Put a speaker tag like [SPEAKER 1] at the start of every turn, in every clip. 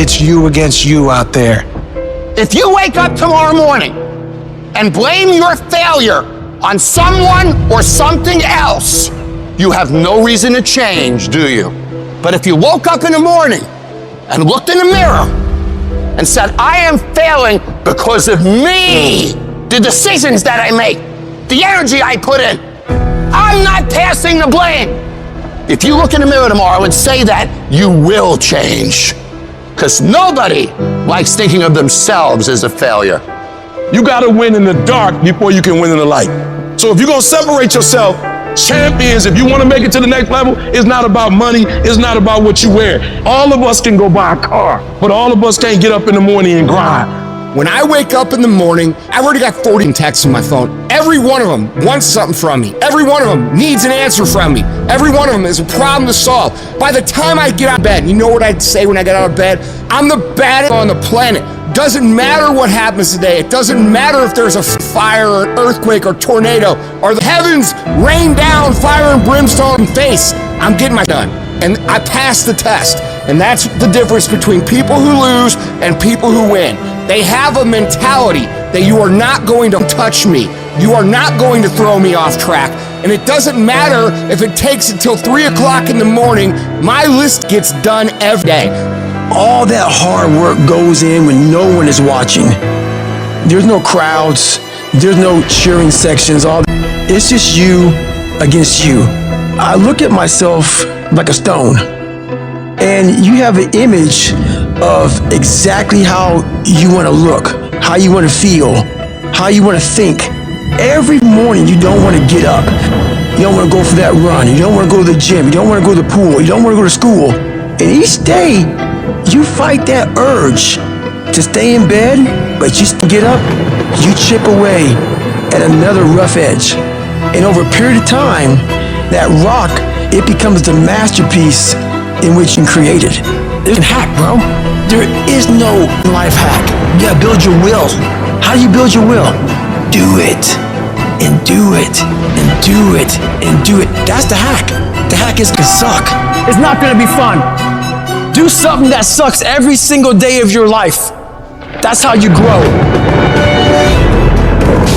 [SPEAKER 1] It's you against you out there.
[SPEAKER 2] If you wake up tomorrow morning and blame your failure on someone or something else, you have no reason to change, do you? But if you woke up in the morning and looked in the mirror and said, I am failing because of me, the decisions that I make, the energy I put in, I'm not passing the blame. If you look in the mirror tomorrow and say that, you will change. Because nobody likes thinking of themselves as a failure.
[SPEAKER 3] You gotta win in the dark before you can win in the light. So if you're gonna separate yourself, champions, if you wanna make it to the next level, it's not about money, it's not about what you wear. All of us can go buy a car, but all of us can't get up in the morning and grind.
[SPEAKER 4] When I wake up in the morning, I've already got 40 texts on my phone. Every one of them wants something from me. Every one of them needs an answer from me. Every one of them is a problem to solve. By the time I get out of bed, you know what I'd say when I get out of bed? I'm the baddest on the planet. Doesn't matter what happens today. It doesn't matter if there's a fire or an earthquake or tornado or the heavens rain down fire and brimstone and face. I'm getting my done. And I passed the test. And that's the difference between people who lose and people who win. They have a mentality that you are not going to touch me. You are not going to throw me off track. And it doesn't matter if it takes until 3 o'clock in the morning, my list gets done every day.
[SPEAKER 5] All that hard work goes in when no one is watching. There's no crowds, there's no cheering sections, it's just you against you. I look at myself like a stone, and you have an image of exactly how you want to look, how you want to feel, how you want to think. Every morning you don't want to get up. You don't want to go for that run. You don't want to go to the gym. You don't want to go to the pool. You don't want to go to school. And each day you fight that urge to stay in bed, but you still get up, you chip away at another rough edge. And over a period of time, that rock, it becomes the masterpiece in which you created. There's a hack, bro. There is no life hack. You gotta build your will. How do you build your will? Do it, and do it, and do it, and do it. That's the hack. The hack is gonna suck. It's not gonna be fun. Do something that sucks every single day of your life. That's how you grow.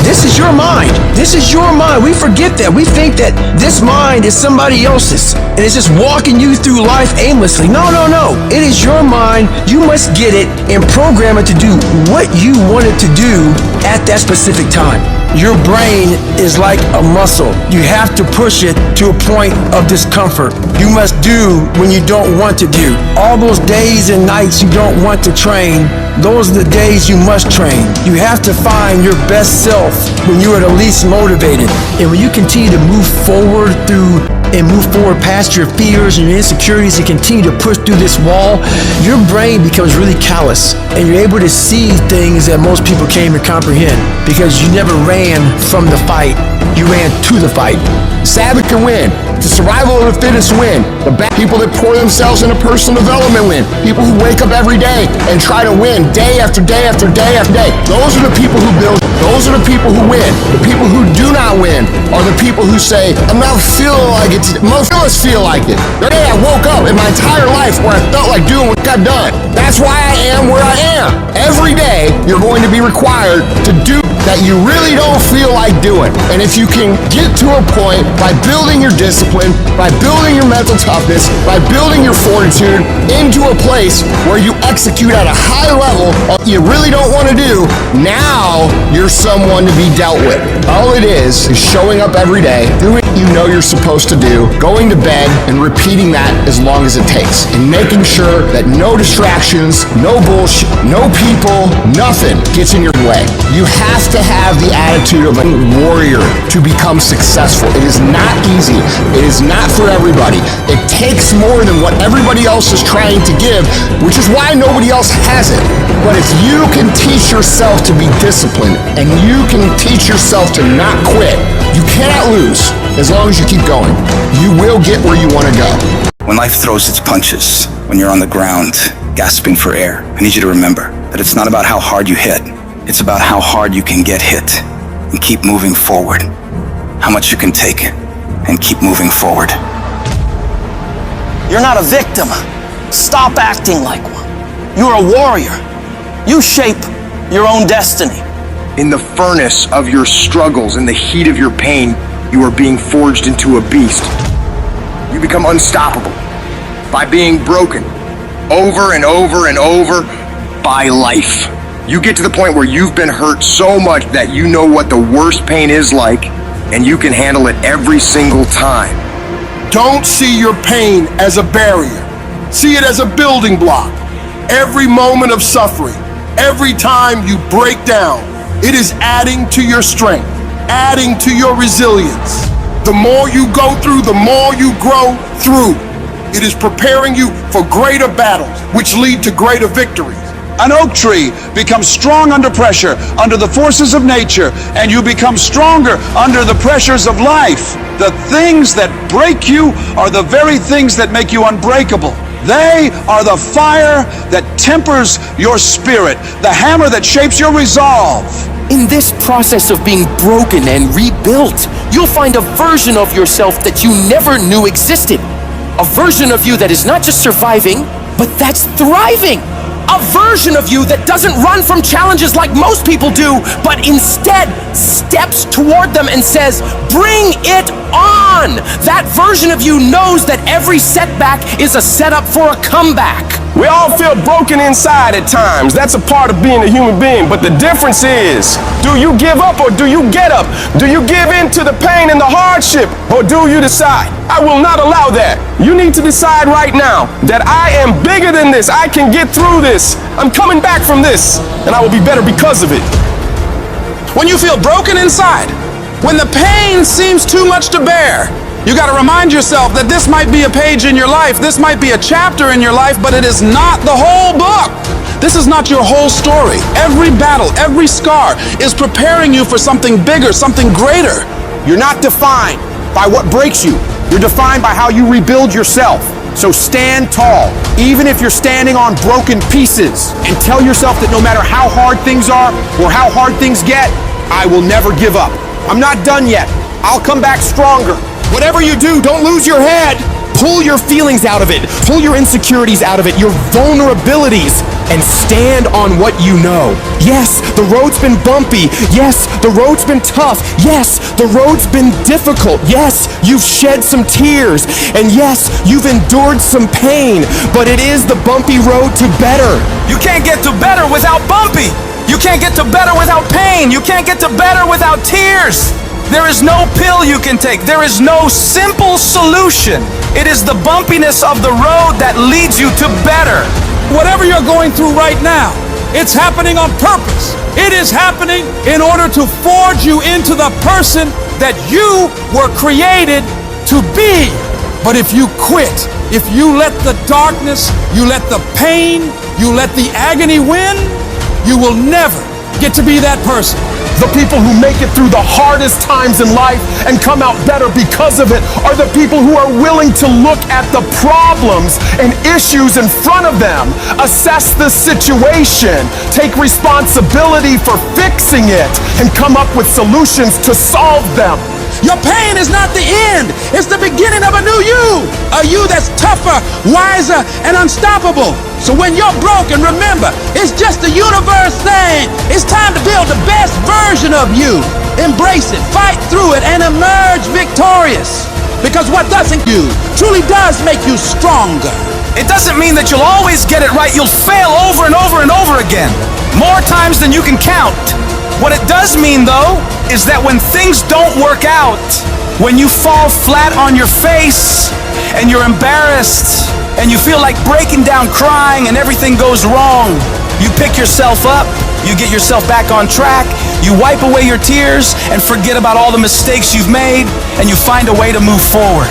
[SPEAKER 5] This is your mind. This is your mind. We forget that. We think that this mind is somebody else's, and it's just walking you through life aimlessly. No, no, no. It is your mind. You must get it and program it to do what you want it to do at that specific time. Your brain is like a muscle. You have to push it to a point of discomfort. You must do when you don't want to do. All those days and nights you don't want to train, those are the days you must train. You have to find your best self when you are the least motivated. And when you continue to move forward past your fears and your insecurities and continue to push through this wall, your brain becomes really callous and you're able to see things that most people can't even comprehend because you never ran from the fight, you ran to the fight.
[SPEAKER 4] Savage can win. The survival of the fittest win. The people that pour themselves into personal development win. People who wake up every day and try to win day after day after day after day. Those are the people who build. Those are the people who win. The people who do not win are the people who say, I'm not feeling like it. Most of us feel like it. The day I woke up in my entire life where I felt like doing what got done. That's why I am where I am. Every day you're going to be required to do that you really don't feel like doing. And if you can get to a point by building your discipline, by building your mental toughness, by building your fortitude into a place where you execute at a high level of what you really don't want to do, now you're someone to be dealt with. All it is showing up every day, doing what you know you're supposed to do, going to bed and repeating that as long as it takes, and making sure that no distractions, no bullshit, no people, nothing gets in your way. You have to have the attitude of a warrior to become successful. It is not easy. It is not for everybody. It takes more than what everybody else is trying to give, which is why nobody else has it. But if you can teach yourself to be disciplined and you can teach yourself to not quit, you cannot lose as long as you keep going. You will get where you want to go.
[SPEAKER 6] When life throws its punches, when you're on the ground, gasping for air, I need you to remember that it's not about how hard you hit. It's about how hard you can get hit and keep moving forward. How much you can take and keep moving forward.
[SPEAKER 7] You're not a victim. Stop acting like one. You're a warrior. You shape your own destiny.
[SPEAKER 8] In the furnace of your struggles, in the heat of your pain, you are being forged into a beast. You become unstoppable by being broken over and over and over by life. You get to the point where you've been hurt so much that you know what the worst pain is like, and you can handle it every single time.
[SPEAKER 3] Don't see your pain as a barrier. See it as a building block. Every moment of suffering, every time you break down, it is adding to your strength, adding to your resilience. The more you go through, the more you grow through. It is preparing you for greater battles, which lead to greater victories.
[SPEAKER 9] An oak tree becomes strong under pressure, under the forces of nature, and you become stronger under the pressures of life. The things that break you are the very things that make you unbreakable. They are the fire that tempers your spirit, the hammer that shapes your resolve.
[SPEAKER 10] In this process of being broken and rebuilt, you'll find a version of yourself that you never knew existed. A version of you that is not just surviving, but that's thriving. A version of you that doesn't run from challenges like most people do, but instead steps toward them and says, bring it on! That version of you knows that every setback is a setup for a comeback.
[SPEAKER 11] We all feel broken inside at times. That's a part of being a human being. But the difference is, do you give up or do you get up? Do you give in to the pain and the hardship or do you decide, I will not allow that? You need to decide right now that I am bigger than this. I can get through this. I'm coming back from this and I will be better because of it.
[SPEAKER 12] When you feel broken inside, when the pain seems too much to bear, you got to remind yourself that this might be a page in your life, this might be a chapter in your life, but it is not the whole book. This is not your whole story. Every battle, every scar is preparing you for something bigger, something greater.
[SPEAKER 2] You're not defined by what breaks you. You're defined by how you rebuild yourself. So stand tall, even if you're standing on broken pieces, and tell yourself that no matter how hard things are or how hard things get, I will never give up. I'm not done yet. I'll come back stronger. Whatever you do, don't lose your head. Pull your feelings out of it. Pull your insecurities out of it, your vulnerabilities, and stand on what you know. Yes, the road's been bumpy. Yes, the road's been tough. Yes, the road's been difficult. Yes, you've shed some tears. And yes, you've endured some pain. But it is the bumpy road to better.
[SPEAKER 7] You can't get to better without bumpy. You can't get to better without pain. You can't get to better without tears. There is no pill you can take. There is no simple solution. It is the bumpiness of the road that leads you to better.
[SPEAKER 12] Whatever you're going through right now, it's happening on purpose. It is happening in order to forge you into the person that you were created to be. But if you quit, if you let the darkness, you let the pain, you let the agony win, you will never get to be that person.
[SPEAKER 3] The people who make it through the hardest times in life and come out better because of it are the people who are willing to look at the problems and issues in front of them, assess the situation, take responsibility for fixing it, and come up with solutions to solve them.
[SPEAKER 12] Your pain is not the end. It's the beginning of a new you. A you that's tougher, wiser, and unstoppable. So when you're broken, remember, it's just the universe saying, it's time to build the best version of you. Embrace it, fight through it, and emerge victorious. Because what doesn't you truly does make you stronger.
[SPEAKER 7] It doesn't mean that you'll always get it right. You'll fail over and over and over again. More times than you can count. What it does mean, though, is that when things don't work out, when you fall flat on your face and you're embarrassed and you feel like breaking down crying and everything goes wrong, you pick yourself up, you get yourself back on track, you wipe away your tears and forget about all the mistakes you've made, and you find a way to move forward.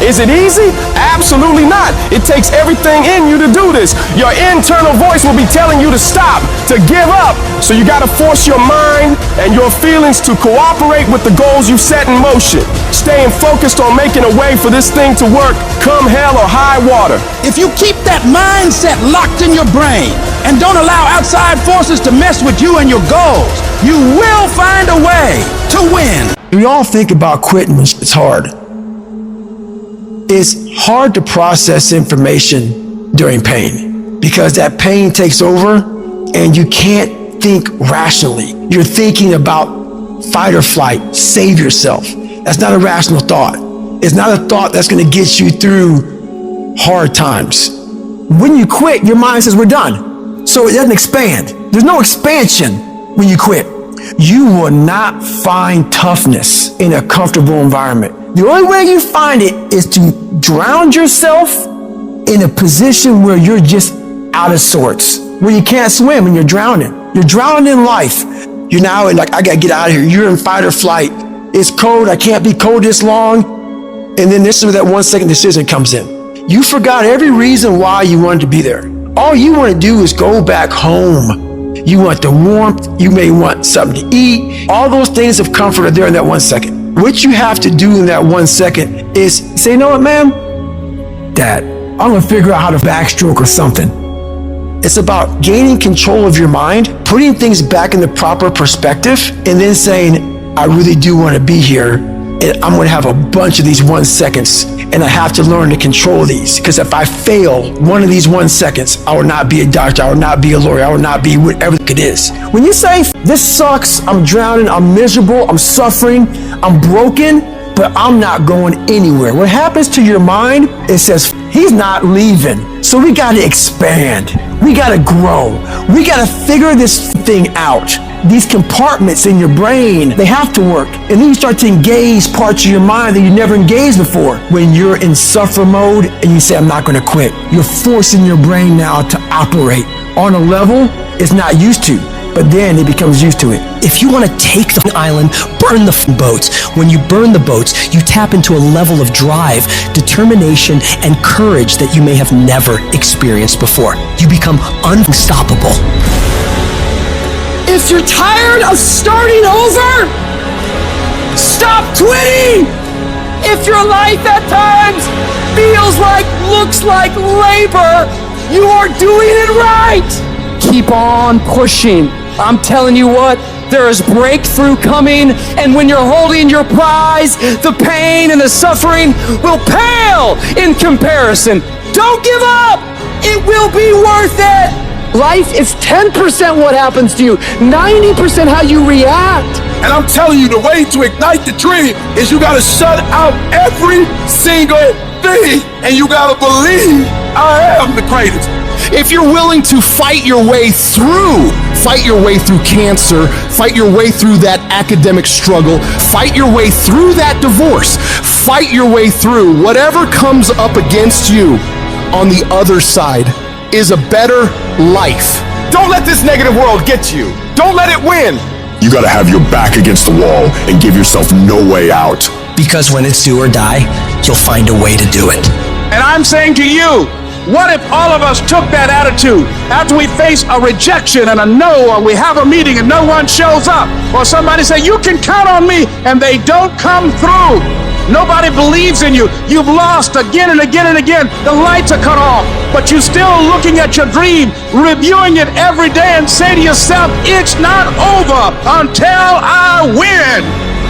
[SPEAKER 11] Is it easy? Absolutely not. It takes everything in you to do this. Your internal voice will be telling you to stop, to give up. So you got to force your mind and your feelings to cooperate with the goals you set in motion. Staying focused on making a way for this thing to work, come hell or high water.
[SPEAKER 12] If you keep that mindset locked in your brain and don't allow outside forces to mess with you and your goals, you will find a way to win.
[SPEAKER 5] We all think about quitting when it's hard. It's hard to process information during pain because that pain takes over and you can't think rationally. You're thinking about fight or flight, save yourself. That's not a rational thought. It's not a thought that's going to get you through hard times. When you quit, your mind says we're done. So it doesn't expand. There's no expansion when you quit. You will not find toughness in a comfortable environment. The only way you find it is to drown yourself in a position where you're just out of sorts, where you can't swim and you're drowning. You're drowning in life. You're now like, I gotta get out of here. You're in fight or flight. It's cold. I can't be cold this long. And then this is where that 1 second decision comes in. You forgot every reason why you wanted to be there. All you want to do is go back home. You want the warmth. You may want something to eat. All those things of comfort are there in that 1 second. What you have to do in that 1 second is say, you know what, man? Dad, I'm going to figure out how to backstroke or something. It's about gaining control of your mind, putting things back in the proper perspective, and then saying, I really do want to be here, and I'm going to have a bunch of these 1 seconds, and I have to learn to control these, because if I fail one of these 1 seconds, I will not be a doctor, I will not be a lawyer, I will not be whatever it is. When you say, this sucks, I'm drowning, I'm miserable, I'm suffering, I'm broken, but I'm not going anywhere. What happens to your mind, it says, he's not leaving. So we got to expand. We got to grow. We got to figure this thing out. These compartments in your brain, they have to work. And then you start to engage parts of your mind that you never engaged before. When you're in suffer mode and you say, I'm not going to quit, you're forcing your brain now to operate on a level it's not used to. But then it becomes used to it.
[SPEAKER 13] If you want to take the island, burn the boats. When you burn the boats, you tap into a level of drive, determination, and courage that you may have never experienced before. You become unstoppable.
[SPEAKER 10] If you're tired of starting over, stop quitting! If your life at times feels like, looks like labor, you are doing it right! Keep on pushing. I'm telling you what, there is breakthrough coming, and when you're holding your prize, the pain and the suffering will pale in comparison. Don't give up! It will be worth it! Life is 10% what happens to you, 90% how you react.
[SPEAKER 3] And I'm telling you, the way to ignite the dream is you gotta shut out every single thing, and you gotta believe I am the greatest.
[SPEAKER 4] If you're willing to fight your way through cancer, fight your way through that academic struggle, fight your way through that divorce, fight your way through whatever comes up against you, on the other side is a better life.
[SPEAKER 11] Don't let this negative world get you. Don't let it win.
[SPEAKER 14] You gotta have your back against the wall and give yourself no way out.
[SPEAKER 13] Because when it's do or die, you'll find a way to do it.
[SPEAKER 12] And I'm saying to you, what if all of us took that attitude after we face a rejection and a no, or we have a meeting and no one shows up, or somebody say, you can count on me, and they don't come through. Nobody believes in you. You've lost again and again and again. The lights are cut off, but you're still looking at your dream, reviewing it every day, and say to yourself, it's not over until I win.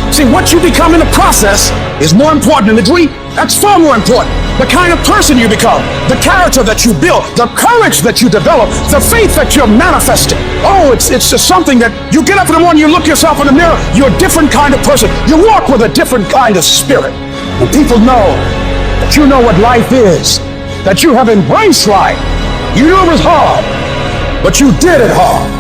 [SPEAKER 12] See, what you become in the process is more important than the dream. That's far more important. The kind of person you become, the character that you build, the courage that you develop, the faith that you're manifesting. Oh, it's just something that you get up in the morning, you look yourself in the mirror, you're a different kind of person. You walk with a different kind of spirit. And people know that you know what life is, that you have embraced life. You knew it was hard, but you did it hard.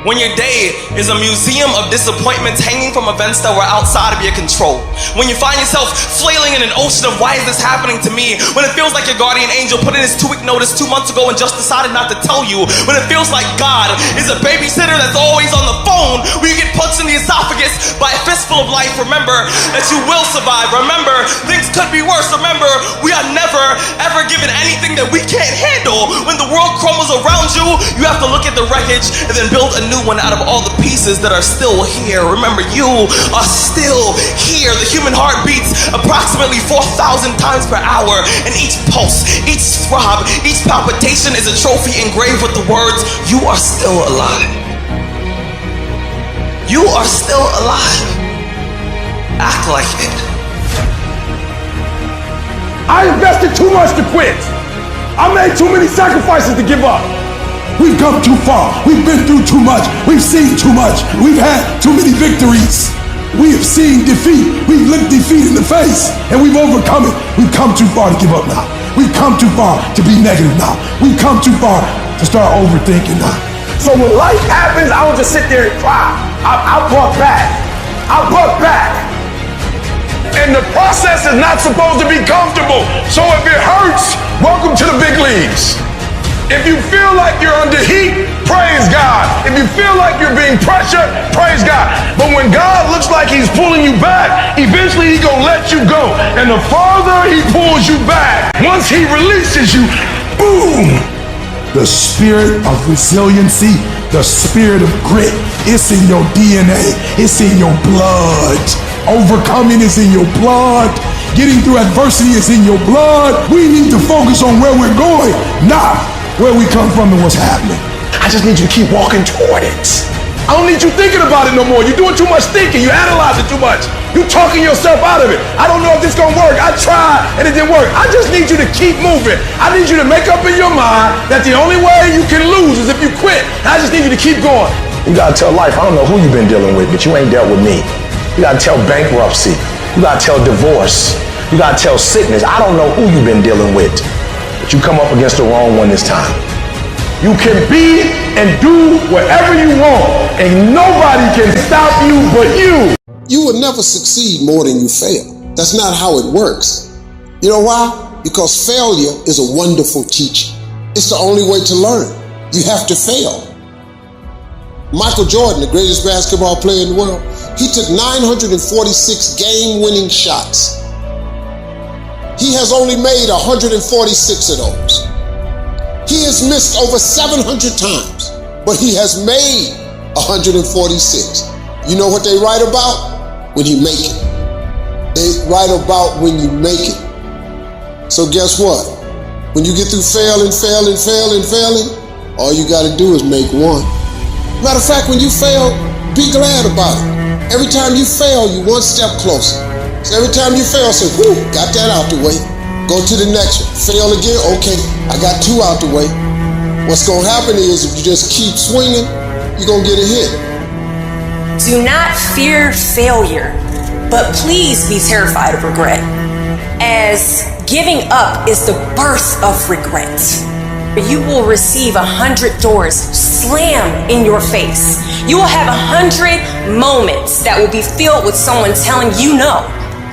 [SPEAKER 15] When your day is a museum of disappointments hanging from events that were outside of your control. When you find yourself flailing in an ocean of why is this happening to me? When it feels like your guardian angel put in his 2-week notice 2 months ago and just decided not to tell you. When it feels like God is a babysitter that's always on the phone when you get punched in the esophagus by a fistful of life. Remember that you will survive. Remember, things could be worse. Remember, we are never, ever given anything that we can't handle. When the world crumbles around you, you have to look at the wreckage and then build a new one out of all the pieces that are still here. Remember, you are still here. The human heart beats approximately 4,000 times per hour, and each pulse, each throb, each palpitation is a trophy engraved with the words, you are still alive. You are still alive. Act like it.
[SPEAKER 3] I invested too much to quit. I made too many sacrifices to give up. We've come too far. We've been through too much. We've seen too much. We've had too many victories. We have seen defeat. We've looked defeat in the face, and we've overcome it. We've come too far to give up now. We've come too far to be negative now. We've come too far to start overthinking now.
[SPEAKER 11] So when life happens, I don't just sit there and cry. I buck back. I buck back.
[SPEAKER 3] And the process is not supposed to be comfortable. So if it hurts, welcome to the big leagues. If you feel like you're under heat, praise God. If you feel like you're being pressured, praise God. But when God looks like he's pulling you back, eventually he's gonna let you go. And the farther he pulls you back, once he releases you, boom! The spirit of resiliency, the spirit of grit, it's in your DNA, it's in your blood. Overcoming is in your blood. Getting through adversity is in your blood. We need to focus on where we're going, not where we come from and what's happening. I just need you to keep walking toward it. I don't need you thinking about it no more. You're doing too much thinking. You analyze it too much. You're talking yourself out of it. I don't know if this is gonna work. I tried and it didn't work. I just need you to keep moving. I need you to make up in your mind that the only way you can lose is if you quit. I just need you to keep going.
[SPEAKER 16] You gotta tell life, I don't know who you've been dealing with, but you ain't dealt with me. You gotta tell bankruptcy. You gotta tell divorce. You gotta tell sickness. I don't know who you've been dealing with, but you come up against the wrong one this time.
[SPEAKER 3] You can be and do whatever you want, and nobody can stop you but you.
[SPEAKER 17] You will never succeed more than you fail. That's not how it works. You know why? Because failure is a wonderful teacher. It's the only way to learn. You have to fail. Michael Jordan, the greatest basketball player in the world, he took 946 game-winning shots. He has only made 146 of those. He has missed over 700 times, but he has made 146. You know what they write about? When you make it. They write about when you make it. So guess what? When you get through failing, all you gotta do is make one. Matter of fact, when you fail, be glad about it. Every time you fail, you're one step closer. So every time you fail, say, whew, got that out the way. Go to the next one. Fail again, okay, I got two out the way. What's gonna happen is if you just keep swinging, you're gonna get a hit.
[SPEAKER 18] Do not fear failure, but please be terrified of regret, as giving up is the birth of regret. You will receive 100 doors slam in your face. You will have 100 moments that will be filled with someone telling you no.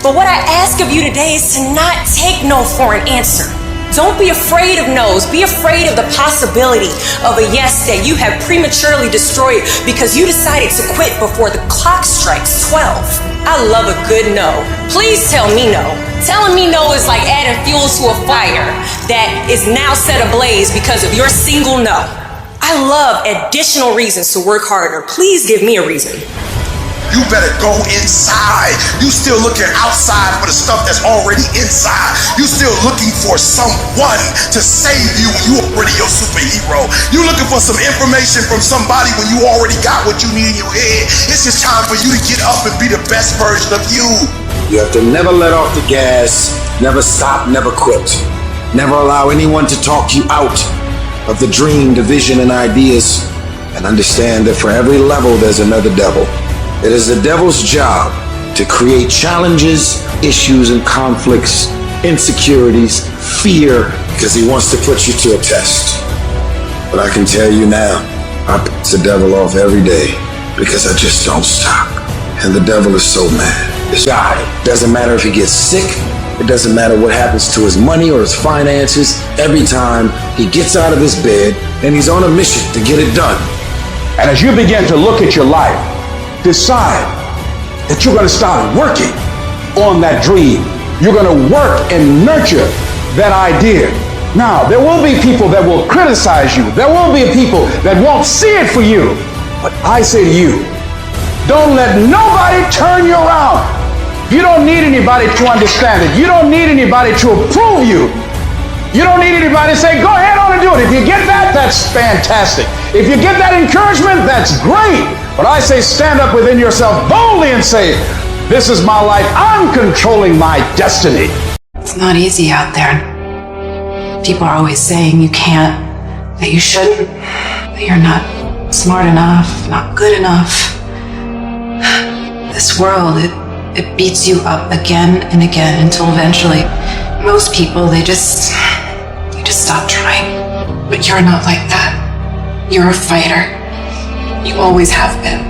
[SPEAKER 18] But what I ask of you today is to not take no for an answer. Don't be afraid of no's. Be afraid of the possibility of a yes that you have prematurely destroyed because you decided to quit before the clock strikes 12. I love a good no. Please tell me no. Telling me no is like adding fuel to a fire that is now set ablaze because of your single no. I love additional reasons to work harder. Please give me a reason.
[SPEAKER 19] You better go inside. You still looking outside for the stuff that's already inside. You still looking for someone to save you when you already your superhero. You looking for some information from somebody when you already got what you need in your head. It's just time for you to get up and be the best version of you.
[SPEAKER 20] You have to never let off the gas, never stop, never quit. Never allow anyone to talk you out of the dream, the vision, and ideas. And understand that for every level, there's another devil. It is the devil's job to create challenges, issues, and conflicts, insecurities, fear, because he wants to put you to a test. But I can tell you now, I piss the devil off every day because I just don't stop. And the devil is so mad. This guy, doesn't matter if he gets sick, it doesn't matter what happens to his money or his finances, every time he gets out of his bed and he's on a mission to get it done.
[SPEAKER 9] And as you begin to look at your life, decide that you're going to start working on that dream. You're going to work and nurture that idea. Now, there will be people that will criticize you. There will be people that won't see it for you. But I say to you, don't let nobody turn you around. You don't need anybody to understand it. You don't need anybody to approve you. You don't need anybody to say, go ahead on and do it. If you get that, that's fantastic. If you get that encouragement, that's great. But I say stand up within yourself boldly and say, this is my life. I'm controlling my destiny.
[SPEAKER 21] It's not easy out there. People are always saying you can't that you shouldn't, that you're not smart enough, not good enough. This world, it beats you up again and again until eventually most people, they just stop trying. But you're not like that. You're a fighter. You always have been.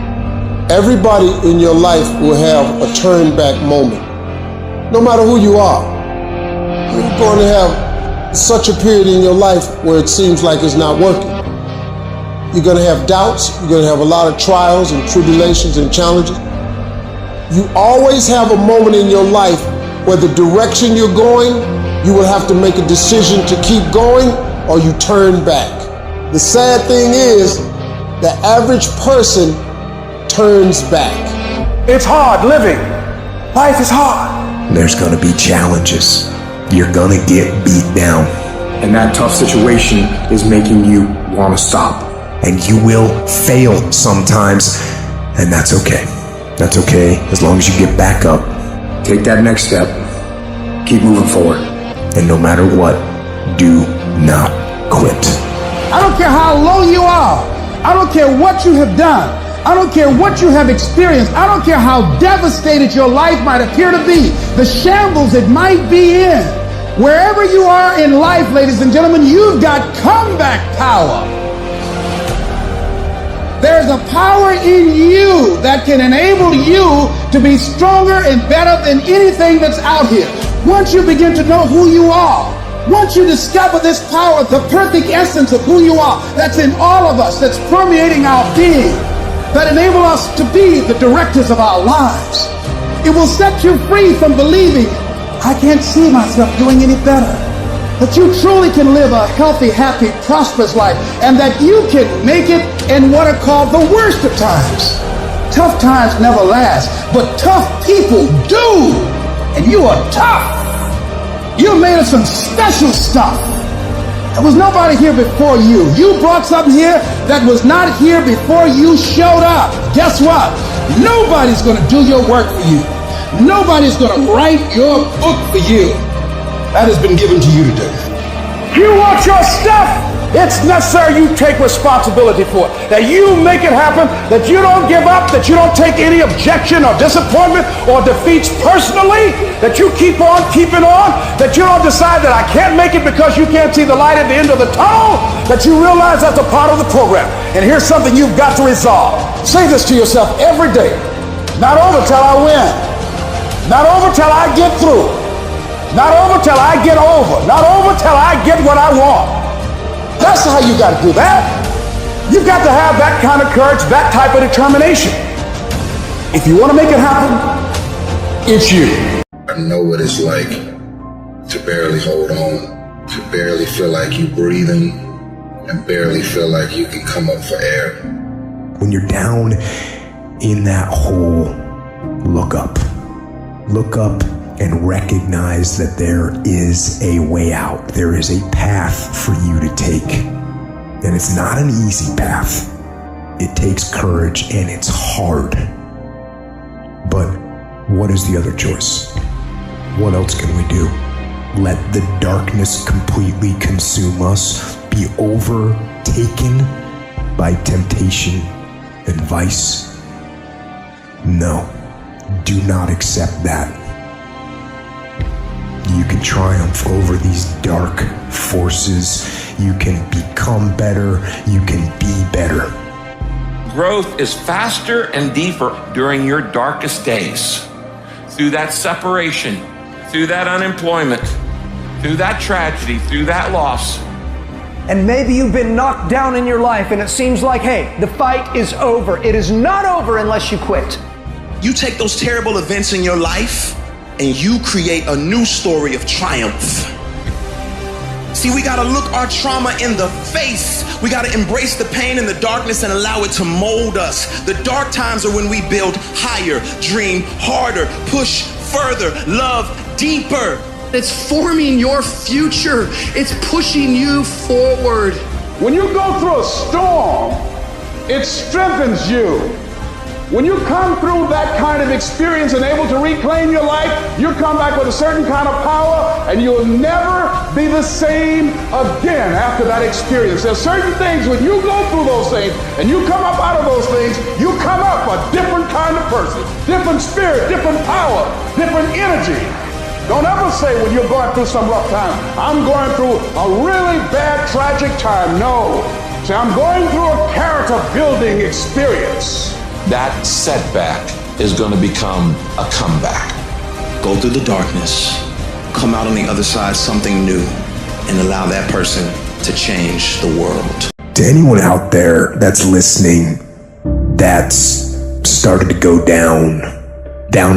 [SPEAKER 17] Everybody in your life will have a turn back moment. No matter who you are. You're going to have such a period in your life where it seems like it's not working. You're going to have doubts. You're going to have a lot of trials and tribulations and challenges. You always have a moment in your life where the direction you're going, you will have to make a decision to keep going or you turn back. The sad thing is, the average person turns back.
[SPEAKER 22] It's hard living. Life is hard.
[SPEAKER 23] There's gonna be challenges. You're gonna get beat down.
[SPEAKER 20] And that tough situation is making you want to stop.
[SPEAKER 23] And you will fail sometimes, and that's okay. That's okay, as long as you get back up.
[SPEAKER 20] Take that next step. Keep moving forward.
[SPEAKER 23] And no matter what, do not quit.
[SPEAKER 12] I don't care how low you are. I don't care what you have done. I don't care what you have experienced. I don't care how devastated your life might appear to be, the shambles it might be in. Wherever you are in life, ladies and gentlemen, you've got comeback power. There's a power in you that can enable you to be stronger and better than anything that's out here. Once you begin to know who you are, once you discover this power, the perfect essence of who you are, that's in all of us, that's permeating our being, that enable us to be the directors of our lives. It will set you free from believing, I can't see myself doing any better. That you truly can live a healthy, happy, prosperous life, and that you can make it in what are called the worst of times. Tough times never last, but tough people do. And you are tough. You're made of some special stuff. There was nobody here before you. You brought something here that was not here before you showed up. Guess what? Nobody's going to do your work for you. Nobody's going to write your book for you. That has been given to you to do.
[SPEAKER 22] You want your stuff? It's necessary you take responsibility for it. That you make it happen, that you don't give up, that you don't take any objection or disappointment or defeats personally, that you keep on keeping on, that you don't decide that I can't make it because you can't see the light at the end of the tunnel, that you realize that's a part of the program. And here's something you've got to resolve. Say this to yourself every day. Not over till I win. Not over till I get through. Not over till I get over. Not over till I get what I want. That's how you got to do that. You've got to have that kind of courage, that type of determination. If you want to make it happen, it's you.
[SPEAKER 20] I know what it's like to barely hold on, to barely feel like you're breathing, and barely feel like you can come up for air.
[SPEAKER 23] When you're down in that hole, look up. Look up and recognize that there is a way out. There is a path for you to take. And it's not an easy path. It takes courage and it's hard. But what is the other choice? What else can we do? Let the darkness completely consume us, be overtaken by temptation and vice? No, do not accept that. You can triumph over these dark forces. You can become better. You can be better.
[SPEAKER 24] Growth is faster and deeper during your darkest days. Through that separation, through that unemployment, through that tragedy, through that loss.
[SPEAKER 25] And maybe you've been knocked down in your life and it seems like, hey, the fight is over. It is not over unless you quit.
[SPEAKER 26] You take those terrible events in your life and you create a new story of triumph. See, we gotta look our trauma in the face. We gotta embrace the pain and the darkness and allow it to mold us. The dark times are when we build higher, dream harder, push further, love deeper.
[SPEAKER 27] It's forming your future. It's pushing you forward.
[SPEAKER 22] When you go through a storm, it strengthens you. When you come through that kind of experience and able to reclaim your life, you come back with a certain kind of power, and you'll never be the same again after that experience. There's certain things, when you go through those things and you come up out of those things, you come up a different kind of person, different spirit, different power, different energy. Don't ever say when you're going through some rough time, I'm going through a really bad, tragic time. No. Say, I'm going through a character building experience.
[SPEAKER 24] That setback is going to become a comeback.
[SPEAKER 26] Go through the darkness, come out on the other side something new, and allow that person to change the world.
[SPEAKER 23] To anyone out there that's listening, that's started to go down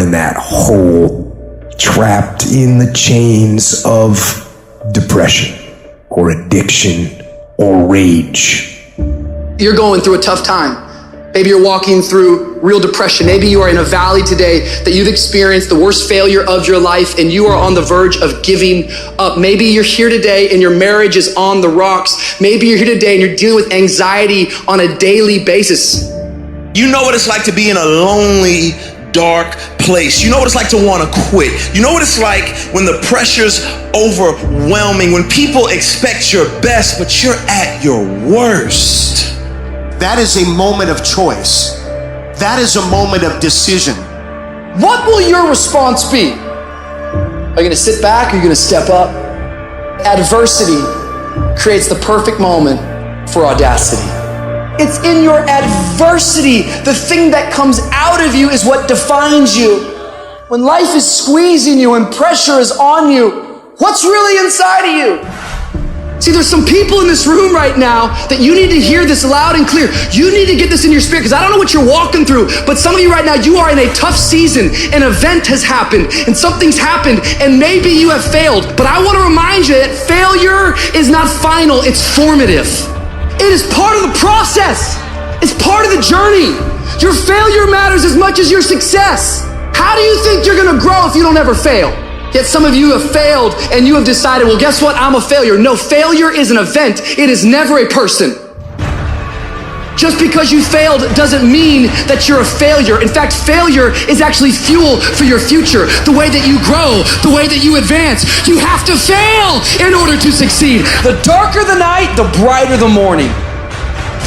[SPEAKER 23] in that hole, trapped in the chains of depression or addiction or rage.
[SPEAKER 27] You're going through a tough time. Maybe you're walking through real depression. Maybe you are in a valley today that you've experienced the worst failure of your life and you are on the verge of giving up. Maybe you're here today and your marriage is on the rocks. Maybe you're here today and you're dealing with anxiety on a daily basis.
[SPEAKER 26] You know what it's like to be in a lonely, dark place. You know what it's like to want to quit. You know what it's like when the pressure's overwhelming, when people expect your best, but you're at your worst.
[SPEAKER 1] That is a moment of choice. That is a moment of decision.
[SPEAKER 27] What will your response be? Are you going to sit back or are you going to step up? Adversity creates the perfect moment for audacity. It's in your adversity. The thing that comes out of you is what defines you. When life is squeezing you and pressure is on you, what's really inside of you? See, there's some people in this room right now that you need to hear this loud and clear. You need to get this in your spirit, because I don't know what you're walking through, but some of you right now, you are in a tough season. An event has happened and something's happened and maybe you have failed. But I want to remind you that failure is not final, it's formative. It is part of the process. It's part of the journey. Your failure matters as much as your success. How do you think you're gonna grow if you don't ever fail? Yet some of you have failed and you have decided, well, guess what? I'm a failure. No, failure is an event. It is never a person. Just because you failed doesn't mean that you're a failure. In fact, failure is actually fuel for your future. The way that you grow, the way that you advance. You have to fail in order to succeed. The darker the night, the brighter the morning.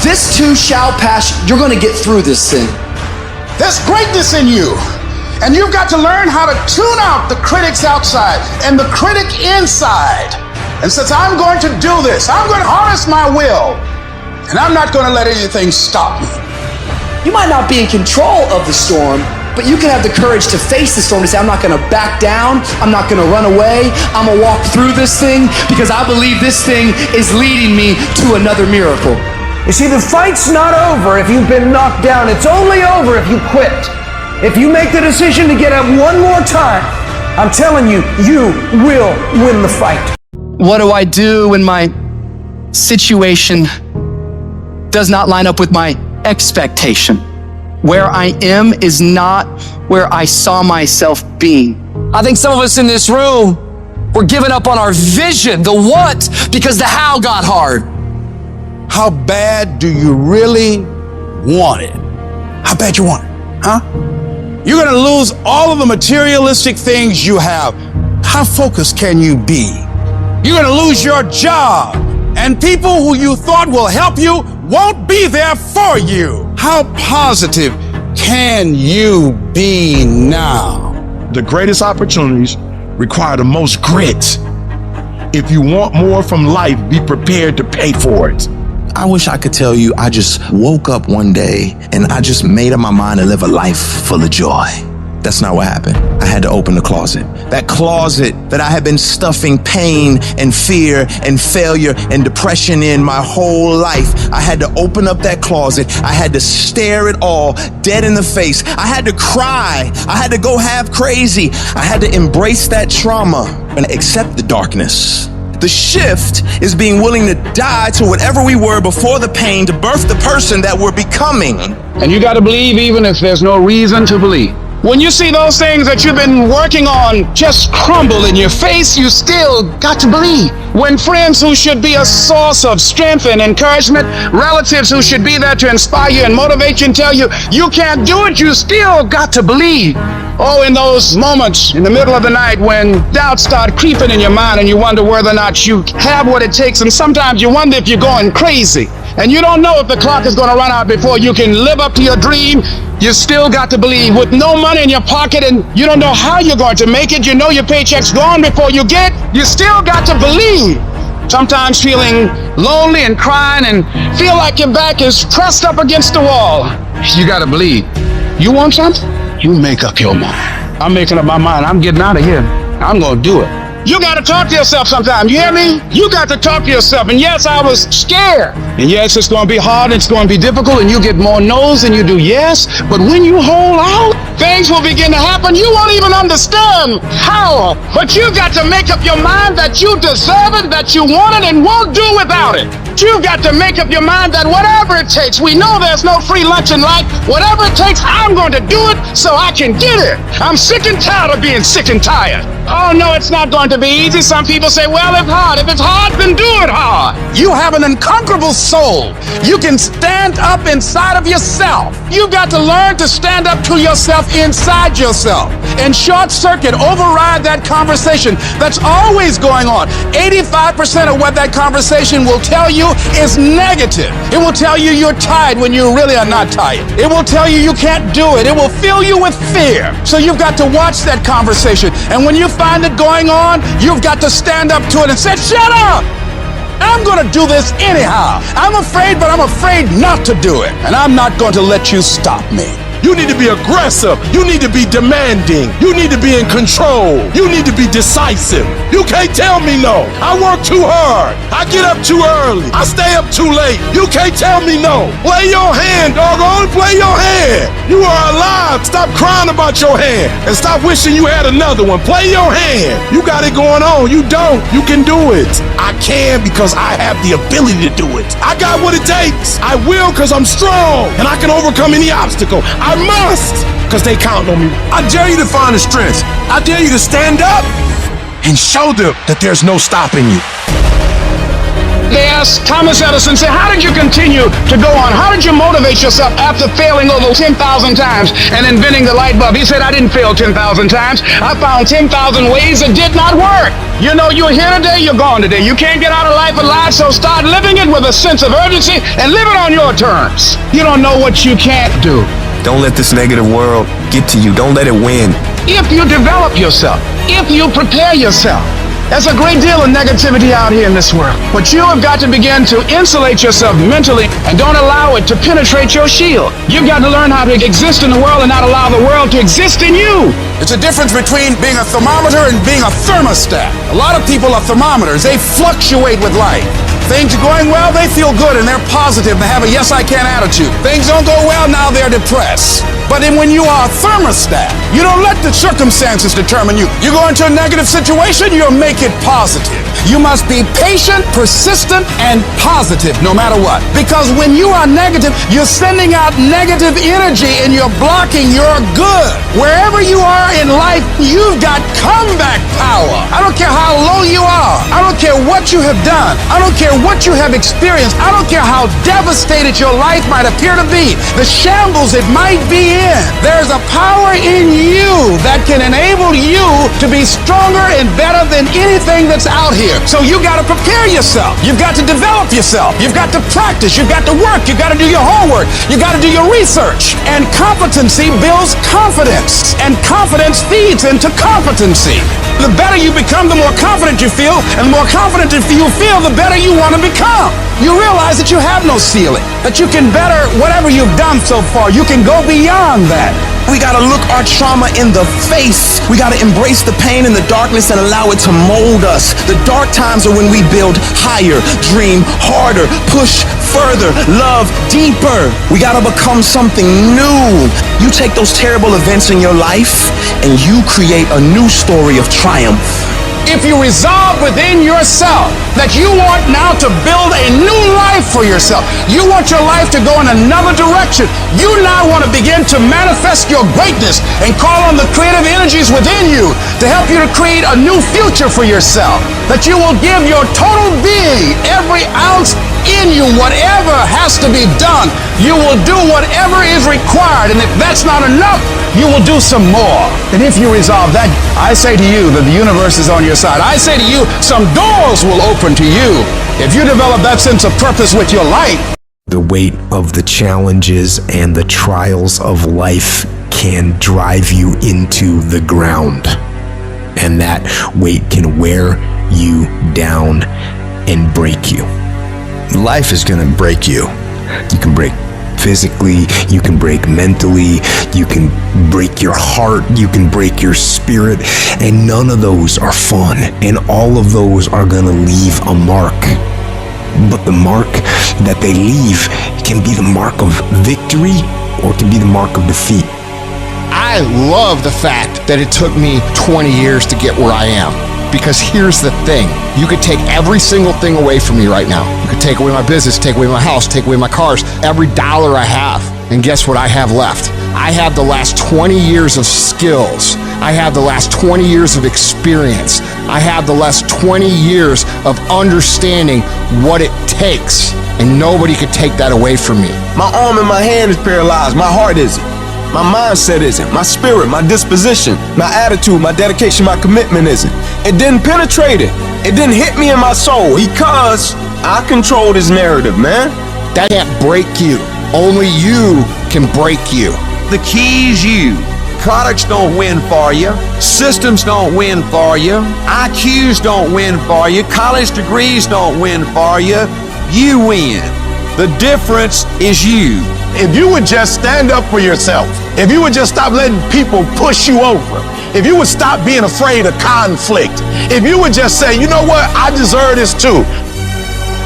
[SPEAKER 27] This too shall pass. You're going to get through this thing.
[SPEAKER 22] There's greatness in you. And you've got to learn how to tune out the critics outside and the critic inside. And since I'm going to do this, I'm going to harness my will. And I'm not going to let anything stop me.
[SPEAKER 27] You might not be in control of the storm, but you can have the courage to face the storm and say, I'm not going to back down. I'm not going to run away. I'm going to walk through this thing because I believe this thing is leading me to another miracle.
[SPEAKER 25] You see, the fight's not over if you've been knocked down. It's only over if you quit. If you make the decision to get up one more time, I'm telling you, you will win the fight.
[SPEAKER 27] What do I do when my situation does not line up with my expectation? Where I am is not where I saw myself being. I think some of us in this room, we're giving up on our vision, the what, because the how got hard.
[SPEAKER 12] How bad do you really want it? How bad you want it, huh? You're gonna lose all of the materialistic things you have. How focused can you be? You're gonna lose your job, and people who you thought will help you won't be there for you. How positive can you be now?
[SPEAKER 3] The greatest opportunities require the most grit. If you want more from life, be prepared to pay for it.
[SPEAKER 26] I wish I could tell you I just woke up one day and I just made up my mind to live a life full of joy. That's not what happened. I had to open the closet. That closet that I had been stuffing pain and fear and failure and depression in my whole life. I had to open up that closet. I had to stare it all dead in the face. I had to cry. I had to go half crazy. I had to embrace that trauma and accept the darkness. The shift is being willing to die to whatever we were before the pain to birth the person that we're becoming.
[SPEAKER 22] And you got to believe even if there's no reason to believe. When you see those things that you've been working on just crumble in your face, you still got to believe. When friends who should be a source of strength and encouragement, relatives who should be there to inspire you and motivate you and tell you you can't do it, you still got to believe. Oh, in those moments in the middle of the night when doubts start creeping in your mind and you wonder whether or not you have what it takes, and sometimes you wonder if you're going crazy and you don't know if the clock is going to run out before you can live up to your dream, you still got to believe. With no money in your pocket and you don't know how you're going to make it, you know your paycheck's gone before you get, you still got to believe. Sometimes feeling lonely and crying and feel like your back is pressed up against the wall. You got to believe. You want something? You make up your mind. I'm making up my mind. I'm getting out of here. I'm going to do it. You got to talk to yourself sometimes. You hear me? You got to talk to yourself. And yes, I was scared. And yes, it's going to be hard. It's going to be difficult. And you get more no's than you do yes. But when you hold out, things will begin to happen. You won't even understand how. But you got to make up your mind that you deserve it, that you want it, and won't do without it. You've got to make up your mind that whatever it takes, we know there's no free lunch in life. Whatever it takes, I'm going to do it so I can get it. I'm sick and tired of being sick and tired. Oh, no, it's not going to be easy. Some people say, well, it's hard. If it's hard, then do it hard. You have an unconquerable soul. You can stand up inside of yourself. You've got to learn to stand up to yourself inside yourself and short circuit, override that conversation that's always going on. 85% of what that conversation will tell you is negative. It will tell you you're tired when you really are not tired. It will tell you you can't do it. It will fill you with fear. So you've got to watch that conversation. And when you find it going on, you've got to stand up to it and say, shut up! I'm going to do this anyhow. I'm afraid, but I'm afraid not to do it. And I'm not going to let you stop me.
[SPEAKER 3] You need to be aggressive. You need to be demanding. You need to be in control. You need to be decisive. You can't tell me no. I work too hard. I get up too early. I stay up too late. You can't tell me no. Play your hand, doggone. Play your hand. You are alive. Stop crying about your hand and stop wishing you had another one. Play your hand. You got it going on. You don't. You can do it. I can because I have the ability to do it. I got what it takes. I will because I'm strong and I can overcome any obstacle. I must, because they count on me. I dare you to find the strength. I dare you to stand up and show them that there's no stopping you.
[SPEAKER 22] They asked Thomas Edison, say, how did you continue to go on? How did you motivate yourself after failing over 10,000 times and inventing the light bulb? He said, I didn't fail 10,000 times. I found 10,000 ways that did not work. You know, you're here today, you're gone today. You can't get out of life alive, so start living it with a sense of urgency and live it on your terms. You don't know what you can't do.
[SPEAKER 11] Don't let this negative world get to you. Don't let it win.
[SPEAKER 22] If you develop yourself, if you prepare yourself, there's a great deal of negativity out here in this world. But you have got to begin to insulate yourself mentally and don't allow it to penetrate your shield. You've got to learn how to exist in the world and not allow the world to exist in you.
[SPEAKER 12] It's a difference between being a thermometer and being a thermostat. A lot of people are thermometers. They fluctuate with life. Things are going well, they feel good and they're positive. They have a yes I can attitude. Things don't go well, now they're depressed. But then when you are a thermostat, you don't let the circumstances determine you. You go into a negative situation, you'll make it positive. You must be patient, persistent, and positive no matter what. Because when you are negative, you're sending out negative energy and you're blocking your good. Wherever you are in life, you've got comeback power. I don't care how low you are. I don't care what you have done. I don't care what you have experienced. I don't care how devastated your life might appear to be. The shambles it might be in. There's a power in you that can enable you to be stronger and better than anything that's out here. So you got to prepare yourself. You've got to develop yourself. You've got to practice. You've got to work. You've got to do your homework. You got to do your research. And competency builds confidence. And confidence feeds into competency. The better you become, the more confident you feel. And the more confident you feel, the better you want to become. You realize that you have no ceiling. That you can better whatever you've done so far. You can go beyond that.
[SPEAKER 26] We gotta look our trauma in the face. We gotta embrace the pain and the darkness and allow it to mold us. The dark times are when we build higher, dream harder, push further, love deeper. We gotta become something new. You take those terrible events in your life and you create a new story of triumph.
[SPEAKER 22] If you resolve within yourself that you want now to build a new life for yourself, you want your life to go in another direction, you now want to begin to manifest your greatness and call on the creative energies within you to help you to create a new future for yourself, that you will give your total being, every ounce in you, whatever has to be done, you will do whatever is required, and if that's not enough, you will do some more. And if you resolve that, I say to you that the universe is on your side. I say to you, some doors will open to you if you develop that sense of purpose with your life.
[SPEAKER 23] The weight of the challenges and the trials of life can drive you into the ground, and that weight can wear you down and break you. Life is gonna break you. You can break physically, you can break mentally, you can break your heart, you can break your spirit, and none of those are fun, and all of those are gonna leave a mark. But the mark that they leave can be the mark of victory or it can be the mark of defeat.
[SPEAKER 2] I love the fact that it took me 20 years to get where I am. Because here's the thing, you could take every single thing away from me right now. You could take away my business, take away my house, take away my cars, every dollar I have. And guess what I have left? I have the last 20 years of skills. I have the last 20 years of experience. I have the last 20 years of understanding what it takes. And nobody could take that away from me.
[SPEAKER 11] My arm and my hand is paralyzed. My heart isn't. My mindset isn't. My spirit, my disposition, my attitude, my dedication, my commitment isn't. It didn't penetrate it. It didn't hit me in my soul because I controlled his narrative, man.
[SPEAKER 2] That can't break you. Only you can break you.
[SPEAKER 11] The key is you. Products don't win for you. Systems don't win for you. IQs don't win for you. College degrees don't win for you. You win. The difference is you.
[SPEAKER 3] If you would just stand up for yourself, if you would just stop letting people push you over, if you would stop being afraid of conflict, if you would just say, you know what, I deserve this too.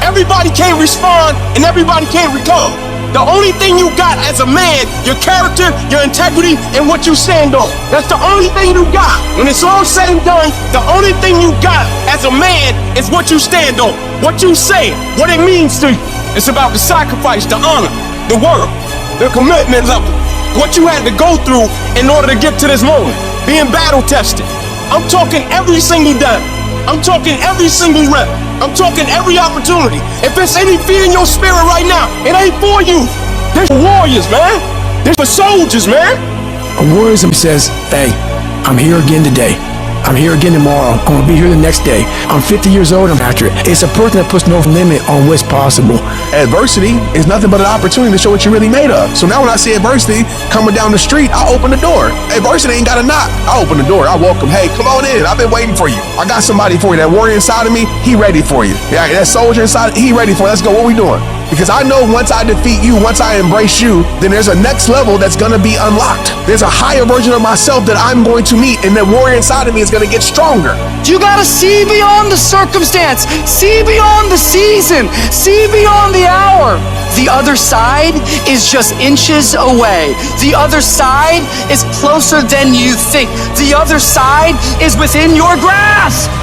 [SPEAKER 11] Everybody can't respond and everybody can't recover. The only thing you got as a man, your character, your integrity, and what you stand on. That's the only thing you got. When it's all said and done, the only thing you got as a man is what you stand on, what you say, what it means to you. It's about the sacrifice, the honor, the work, the commitment level, what you had to go through in order to get to this moment, being battle tested. I'm talking every single day. I'm talking every single rep. I'm talking every opportunity. If there's any fear in your spirit right now, it ain't for you. There's for warriors, man. There's for soldiers, man.
[SPEAKER 4] A warriorism says, hey, I'm here again today. I'm here again tomorrow. I'm gonna be here the next day. I'm 50 years old, I'm after it. It's a person that puts no limit on what's possible.
[SPEAKER 3] Adversity is nothing but an opportunity to show what you're really made of. So now when I see adversity coming down the street, I open the door. Adversity ain't got a knock. I open the door, I welcome, hey, come on in, I've been waiting for you. I got somebody for you. That warrior inside of me, he ready for you. Yeah, that soldier inside, he ready for you. Let's go, what we doing? Because I know once I defeat you, once I embrace you, then there's a next level that's gonna be unlocked. There's a higher version of myself that I'm going to meet, and that warrior inside of me is gonna get stronger.
[SPEAKER 25] You gotta see beyond the circumstance, see beyond the season, see beyond the hour. The other side is just inches away. The other side is closer than you think. The other side is within your grasp.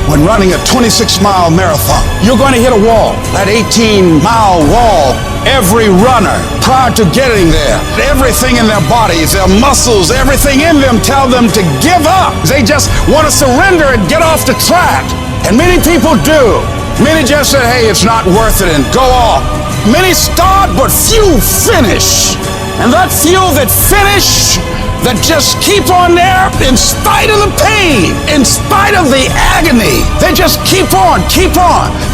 [SPEAKER 22] When running a 26-mile marathon, you're going to hit a wall, that 18-mile wall. Every runner, prior to getting there, everything in their bodies, their muscles, everything in them tell them to give up. They just want to surrender and get off the track. And many people do. Many just say, hey, it's not worth it, and go off. Many start, but few finish. And that few that finish, that just keep on there in spite of the pain, in spite of the agony. They just keep on.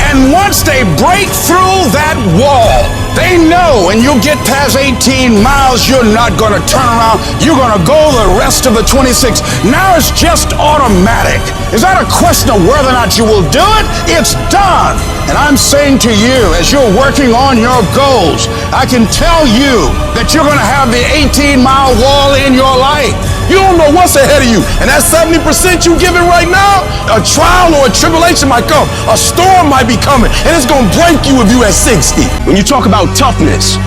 [SPEAKER 22] And once they break through that wall, they know when you get past 18 miles, you're not gonna turn around. You're gonna go the rest of the 26. Now it's just automatic. Is that a question of whether or not you will do it? It's done. And I'm saying to you, as you're working on your goals, I can tell you that you're gonna have the 18-mile wall in your life.
[SPEAKER 3] You don't know what's ahead of you. And that 70% you giving right now, a trial or a tribulation might come. A storm might be coming, and it's gonna break you if you at 60.
[SPEAKER 11] When you talk about toughness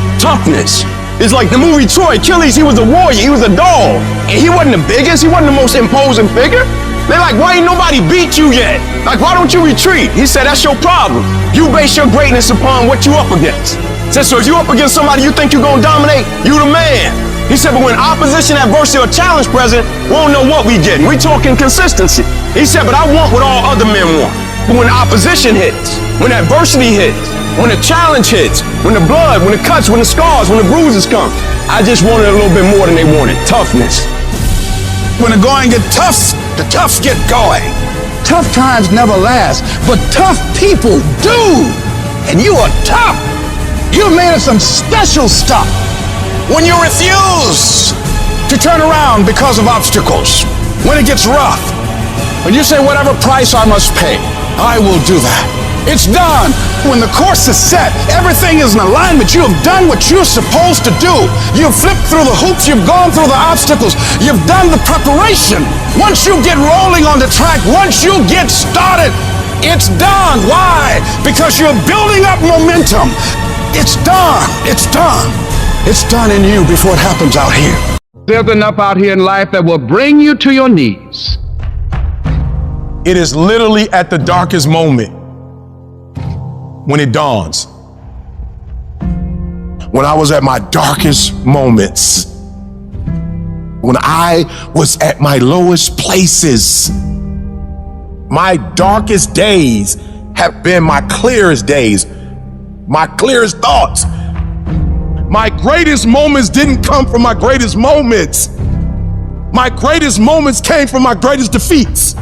[SPEAKER 11] is like the movie Troy. Achilles, he was a warrior, he was a dog. And he wasn't the biggest, he wasn't the most imposing figure. They're like, why ain't nobody beat you yet? Like, why don't you retreat? He said, that's your problem. You base your greatness upon what you up against. He said, so if you up against somebody you think you're gonna dominate, you the man. He said, but when opposition, adversity, or challenge present, we don't know what we getting. We talking consistency. He said, but I want what all other men want. But when opposition hits, when adversity hits, when the challenge hits, when the blood, when the cuts, when the scars, when the bruises come, I just wanted a little bit more than they wanted. Toughness.
[SPEAKER 12] When the going get tough, the toughs get going. Tough times never last, but tough people do. And you are tough. You're made of some special stuff. When you refuse to turn around because of obstacles, when it gets rough, when you say whatever price I must pay, I will do that. It's done. When the course is set, everything is in alignment. You have done what you're supposed to do. You've flipped through the hoops. You've gone through the obstacles. You've done the preparation. Once you get rolling on the track, once you get started, it's done. Why? Because you're building up momentum. It's done. It's done. It's done in you before it happens out here.
[SPEAKER 22] There's enough out here in life that will bring you to your knees.
[SPEAKER 3] It is literally at the darkest moment when it dawns. When I was at my darkest moments, when I was at my lowest places, my darkest days have been my clearest days, my clearest thoughts. My greatest moments didn't come from my greatest moments. My greatest moments came from my greatest defeats.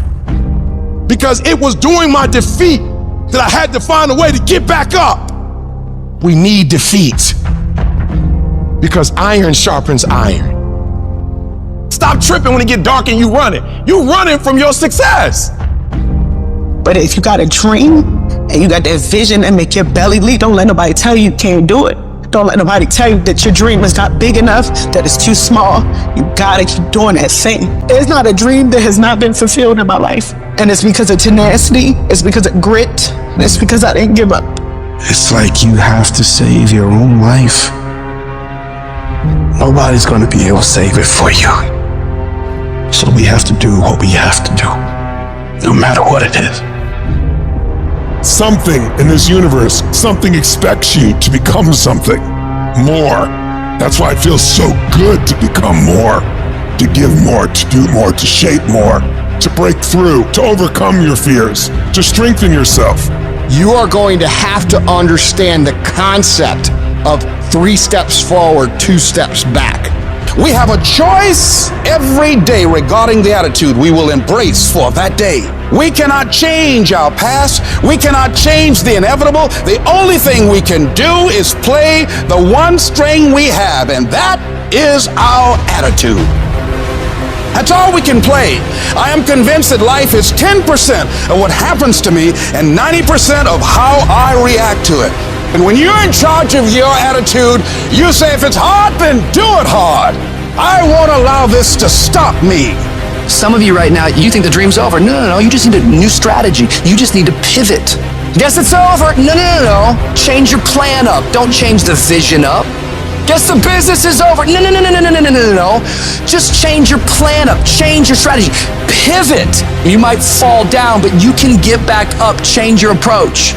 [SPEAKER 3] Because it was during my defeat that I had to find a way to get back up. We need defeat. Because iron sharpens iron. Stop tripping when it get dark and you running. You running from your success.
[SPEAKER 5] But if you got a dream and you got that vision that make your belly leap, don't let nobody tell you can't do it. Don't let nobody tell you that your dream is not big enough, that it's too small. You gotta keep doing that thing. There's not a dream that has not been fulfilled in my life. And it's because of tenacity, it's because of grit, and it's because I didn't give up.
[SPEAKER 6] It's like you have to save your own life. Nobody's gonna be able to save it for you. So we have to do what we have to do, no matter what it is.
[SPEAKER 3] Something in this universe, something expects you to become something more. That's why it feels so good to become more, to give more, to do more, to shape more, to break through, to overcome your fears, to strengthen yourself.
[SPEAKER 2] You are going to have to understand the concept of 3 steps forward, 2 steps back.
[SPEAKER 12] We have a choice every day regarding the attitude we will embrace for that day. We cannot change our past. We cannot change the inevitable. The only thing we can do is play the one string we have, and that is our attitude. That's all we can play. I am convinced that life is 10% of what happens to me and 90% of how I react to it. And when you're in charge of your attitude, you say, if it's hard, then do it hard. I won't allow this to stop me.
[SPEAKER 25] Some of you right now, you think the dream's over. No. You just need a new strategy. You just need to pivot. Guess it's over. No. Change your plan up. Don't change the vision up. Guess the business is over. No. Just change your plan up. Change your strategy. Pivot. You might fall down, but you can get back up. Change your approach.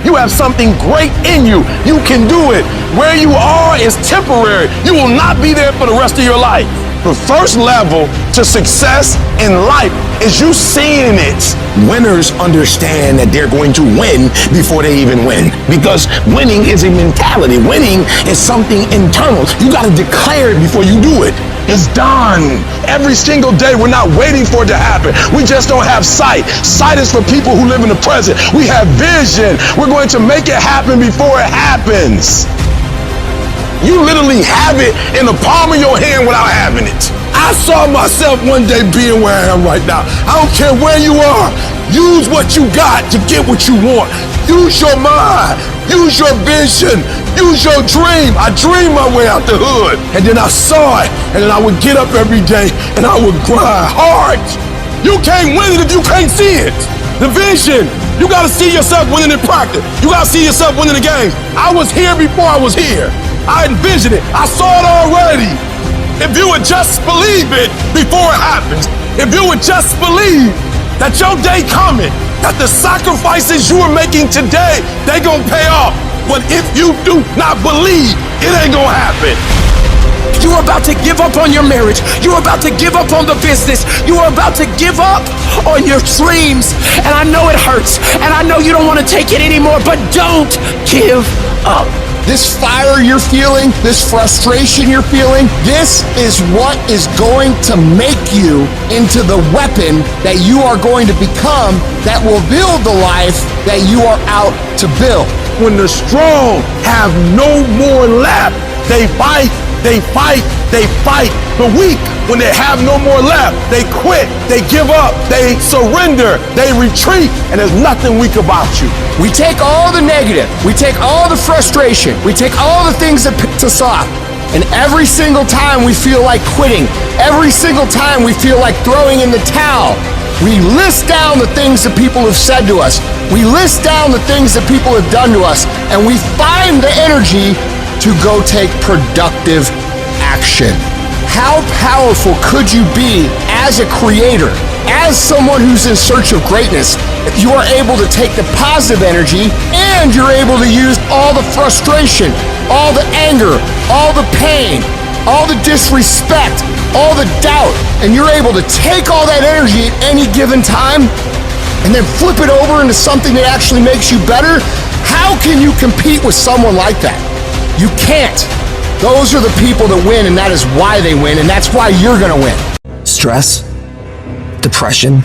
[SPEAKER 3] You have something great in you. You can do it. Where you are is temporary. You will not be there for the rest of your life. The first level to success in life is you seeing it.
[SPEAKER 16] Winners understand that they're going to win before they even win. Because winning is a mentality. Winning is something internal. You got to declare it before you do it.
[SPEAKER 3] It's done. Every single day, we're not waiting for it to happen. We just don't have sight. Sight is for people who live in the present. We have vision. We're going to make it happen before it happens. You literally have it in the palm of your hand without having it. I saw myself one day being where I am right now. I don't care where you are. Use what you got to get what you want. Use your mind. Use your vision. Use your dream. I dreamed my way out the hood, and then I saw it, and then I would get up every day, and I would grind hard. You can't win it if you can't see it. The vision. You got to see yourself winning in practice. You got to see yourself winning the game. I was here before I was here. I envisioned it. I saw it already. If you would just believe it before it happens, if you would just believe that your day coming, that the sacrifices you are making today, they gonna pay off. But if you do not believe, it ain't gonna happen.
[SPEAKER 4] You're about to give up on your marriage. You're about to give up on the business. You are about to give up on your dreams. And I know it hurts. And I know you don't want to take it anymore, but don't give up.
[SPEAKER 2] This fire you're feeling, this frustration you're feeling, this is what is going to make you into the weapon that you are going to become that will build the life that you are out to build.
[SPEAKER 3] When the strong have no more left, they fight, they fight, they fight. The weak, when they have no more left, they quit, they give up, they surrender, they retreat, and there's nothing weak about you.
[SPEAKER 2] We take all the negative, we take all the frustration, we take all the things that piss us off, and every single time we feel like quitting, every single time we feel like throwing in the towel, we list down the things that people have said to us, we list down the things that people have done to us, and we find the energy to go take productive action. How powerful could you be as a creator, as someone who's in search of greatness, if you are able to take the positive energy and you're able to use all the frustration, all the anger, all the pain, all the disrespect, all the doubt, and you're able to take all that energy at any given time and then flip it over into something that actually makes you better? How can you compete with someone like that? You can't. Those are the people that win, and that is why they win, and that's why you're gonna win.
[SPEAKER 6] Stress, depression,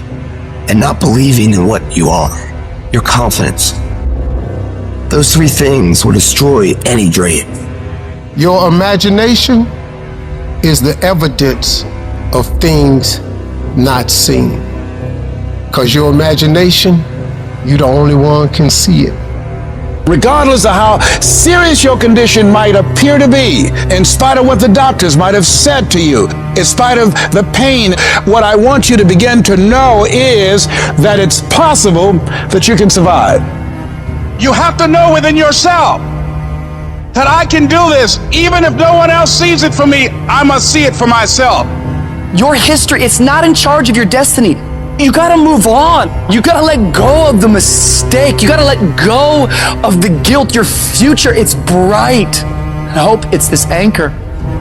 [SPEAKER 6] and not believing in what you are, your confidence. Those three things will destroy any dream.
[SPEAKER 7] Your imagination is the evidence of things not seen. Because your imagination, you the only one can see it.
[SPEAKER 22] Regardless of how serious your condition might appear to be, in spite of what the doctors might have said to you, in spite of the pain, what I want you to begin to know is that it's possible that you can survive. You have to know within yourself that I can do this. Even if no one else sees it for me, I must see it for myself.
[SPEAKER 25] Your history, it's not in charge of your destiny. You gotta move on. You gotta let go of the mistake. You gotta let go of the guilt. Your future, it's bright. I hope it's this anchor.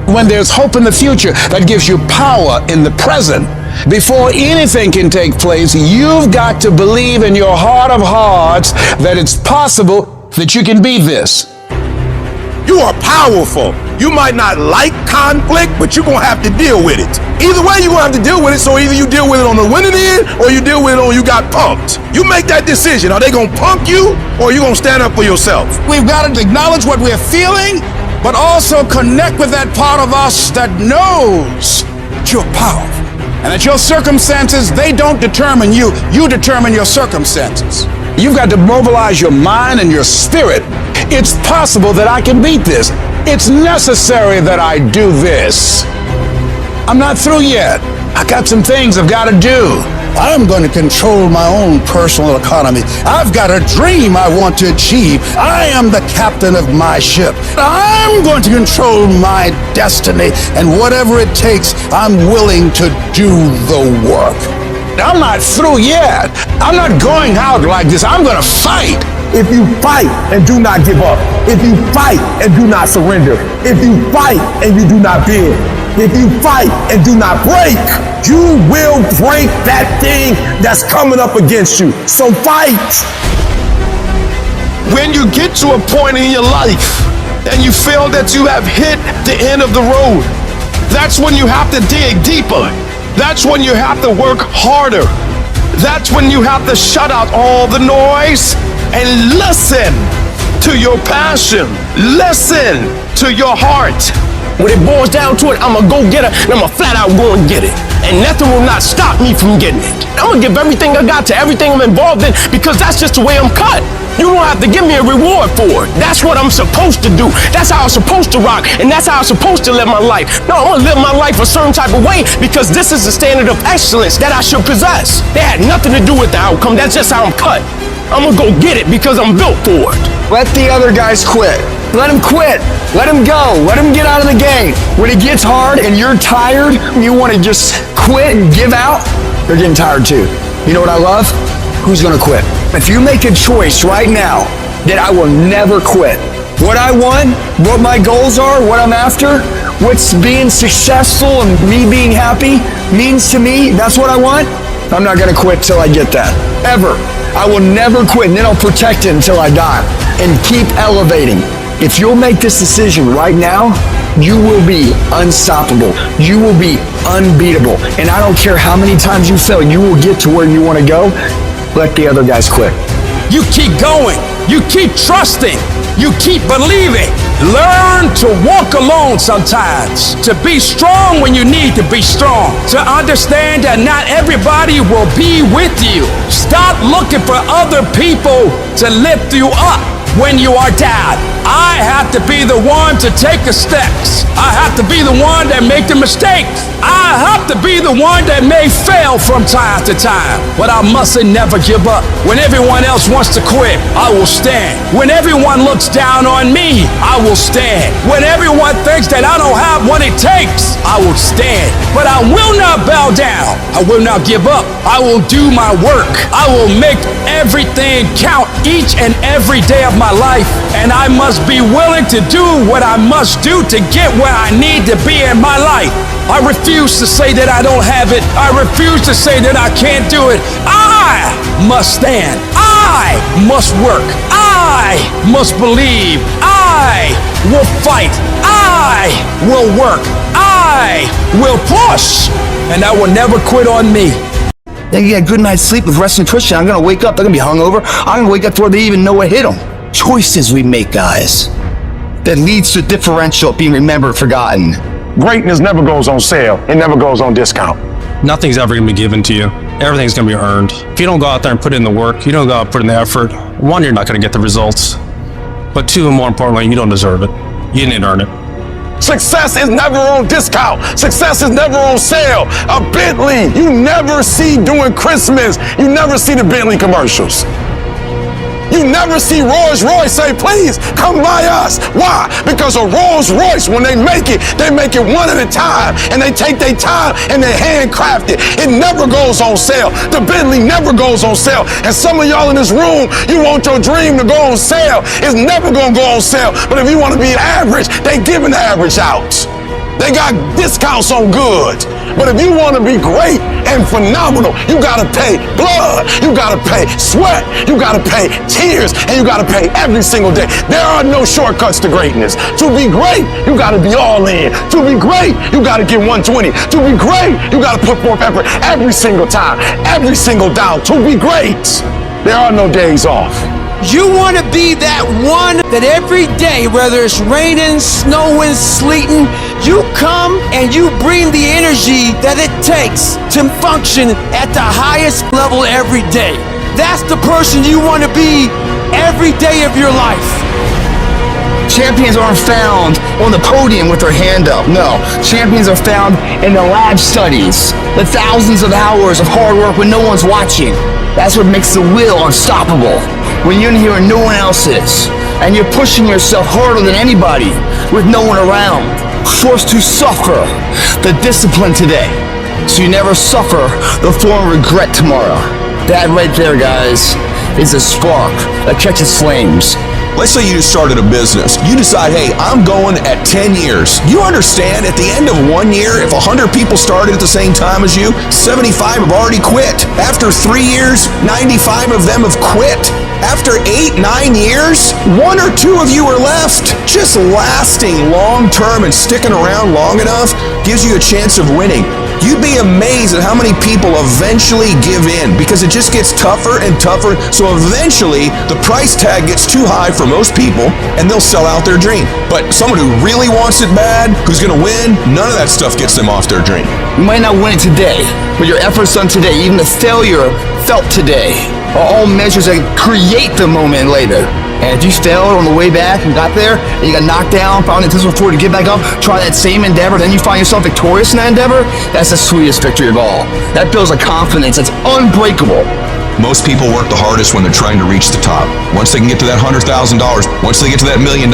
[SPEAKER 22] When there's hope in the future, that gives you power in the present. Before anything can take place, you've got to believe in your heart of hearts that it's possible that you can be this.
[SPEAKER 3] You are powerful. You might not like conflict, but you're gonna have to deal with it. Either way, you're gonna have to deal with it, so either you deal with it on the winning end, or you deal with it on you got punked. You make that decision. Are they gonna punk you, or are you gonna stand up for yourself?
[SPEAKER 22] We've got to acknowledge what we're feeling, but also connect with that part of us that knows that you're powerful. And that your circumstances, they don't determine you. You determine your circumstances. You've got to mobilize your mind and your spirit. It's possible that I can beat this. It's necessary that I do this. I'm not through yet. I got some things I've got to do. I'm going to control my own personal economy. I've got a dream I want to achieve. I am the captain of my ship. I'm going to control my destiny, and whatever it takes, I'm willing to do the work. I'm not through yet. I'm not going out like this. I'm going to fight.
[SPEAKER 16] If you fight and do not give up, if you fight and do not surrender, if you fight and you do not bend, if you fight and do not break, you will break that thing that's coming up against you. So fight.
[SPEAKER 3] When you get to a point in your life and you feel that you have hit the end of the road, that's when you have to dig deeper. That's when you have to work harder. That's when you have to shut out all the noise and listen to your passion. Listen to your heart.
[SPEAKER 11] When it boils down to it, I'm a go-getter, and I'm a flat out go and get it. And nothing will not stop me from getting it. I'm gonna give everything I got to everything I'm involved in, because that's just the way I'm cut. You don't have to give me a reward for it. That's what I'm supposed to do. That's how I'm supposed to rock, and that's how I'm supposed to live my life. No, I'm gonna live my life a certain type of way, because this is the standard of excellence that I should possess. That had nothing to do with the outcome. That's just how I'm cut. I'm gonna go get it because I'm built for it.
[SPEAKER 27] Let the other guys quit. Let him quit. Let him go. Let him get out of the game. When it gets hard and you're tired, you want to just quit and give out, they're getting tired too. You know what I love? Who's gonna quit? If you make a choice right now that I will never quit, what I want, what my goals are, what I'm after, what's being successful and me being happy means to me, that's what I want, I'm not gonna quit till I get that. Ever. I will never quit, and then I'll protect it until I die and keep elevating. If you'll make this decision right now, you will be unstoppable. You will be unbeatable. And I don't care how many times you fail, you will get to where you want to go. Let the other guys quit.
[SPEAKER 12] You keep going. You keep trusting. You keep believing. Learn to walk alone sometimes. To be strong when you need to be strong. To understand that not everybody will be with you. Stop looking for other people to lift you up when you are down. I have to be the one to take the steps. I have to be the one that make the mistakes. I have to be the one that may fail from time to time. But I mustn't never give up. When everyone else wants to quit, I will stand. When everyone looks down on me, I will stand. When everyone thinks that I don't have what it takes, I will stand. But I will not bow down. I will not give up. I will do my work. I will make everything count each and every day of my life. And I must be willing to do what I must do to get where I need to be in my life. I refuse to say that I don't have it. I refuse to say that I can't do it. I must stand. I must work. I must believe. I will fight. I will work. I will push. And I will never quit on me.
[SPEAKER 27] They get a good night's sleep with rest and cushion. I'm gonna wake up, they're gonna be hungover. I'm gonna wake up before they even know what hit them. Choices we make, guys, that leads to differential being remembered, forgotten.
[SPEAKER 16] Greatness never goes on sale. It never goes on discount.
[SPEAKER 8] Nothing's ever going to be given to you. Everything's going to be earned. If you don't go out there and put in the work, you don't go out and put in the effort, one, you're not going to get the results. But two, and more importantly, you don't deserve it. You didn't earn it.
[SPEAKER 16] Success is never on discount. Success is never on sale. A Bentley, you never see during Christmas. You never see the Bentley commercials. You never see Rolls Royce say, please come buy us. Why? Because a Rolls Royce, when they make it one at a time. And they take their time and they handcraft it. It never goes on sale. The Bentley never goes on sale. And some of y'all in this room, you want your dream to go on sale. It's never gonna go on sale. But if you want to be average, they giving the average out. They got discounts on goods. But if you want to be great and phenomenal, you got to pay blood, you got to pay sweat, you got to pay tears, and you got to pay every single day. There are no shortcuts to greatness. To be great, you got to be all in. To be great, you got to get 120. To be great, you got to put forth effort every single time, every single down. To be great, there are no days off.
[SPEAKER 4] You want to be that one that every day, whether it's raining, snowing, sleeting, you come and you bring the energy that it takes to function at the highest level every day. That's the person you want to be every day of your life.
[SPEAKER 27] Champions aren't found on the podium with their hand up. No, champions are found in the lab studies, the thousands of hours of hard work when no one's watching. That's what makes the will unstoppable. When you're in here and no one else is, and you're pushing yourself harder than anybody with no one around, forced to suffer the discipline today, so you never suffer the form of regret tomorrow. That right there, guys, is a spark that catches flames.
[SPEAKER 10] Let's say you just started a business. You decide, hey, I'm going at 10 years. You understand at the end of 1 year, if 100 people started at the same time as you, 75 have already quit. After 3 years, 95 of them have quit. After 8, 9 years, 1 or 2 of you are left. Just lasting long term and sticking around long enough gives you a chance of winning. You'd be amazed at how many people eventually give in because it just gets tougher and tougher. So eventually the price tag gets too high for most people and they'll sell out their dream. But someone who really wants it bad, who's gonna win, none of that stuff gets them off their dream.
[SPEAKER 27] You might not win it today, but your efforts done today, even the failure felt today, are all measures that create the moment later. And if you failed on the way back and got there, and you got knocked down, found it before to get back up, try that same endeavor, then you find yourself victorious in that endeavor, that's the sweetest victory of all. That builds a confidence that's unbreakable.
[SPEAKER 10] Most people work the hardest when they're trying to reach the top. Once they can get to that $100,000, once they get to that $1 million,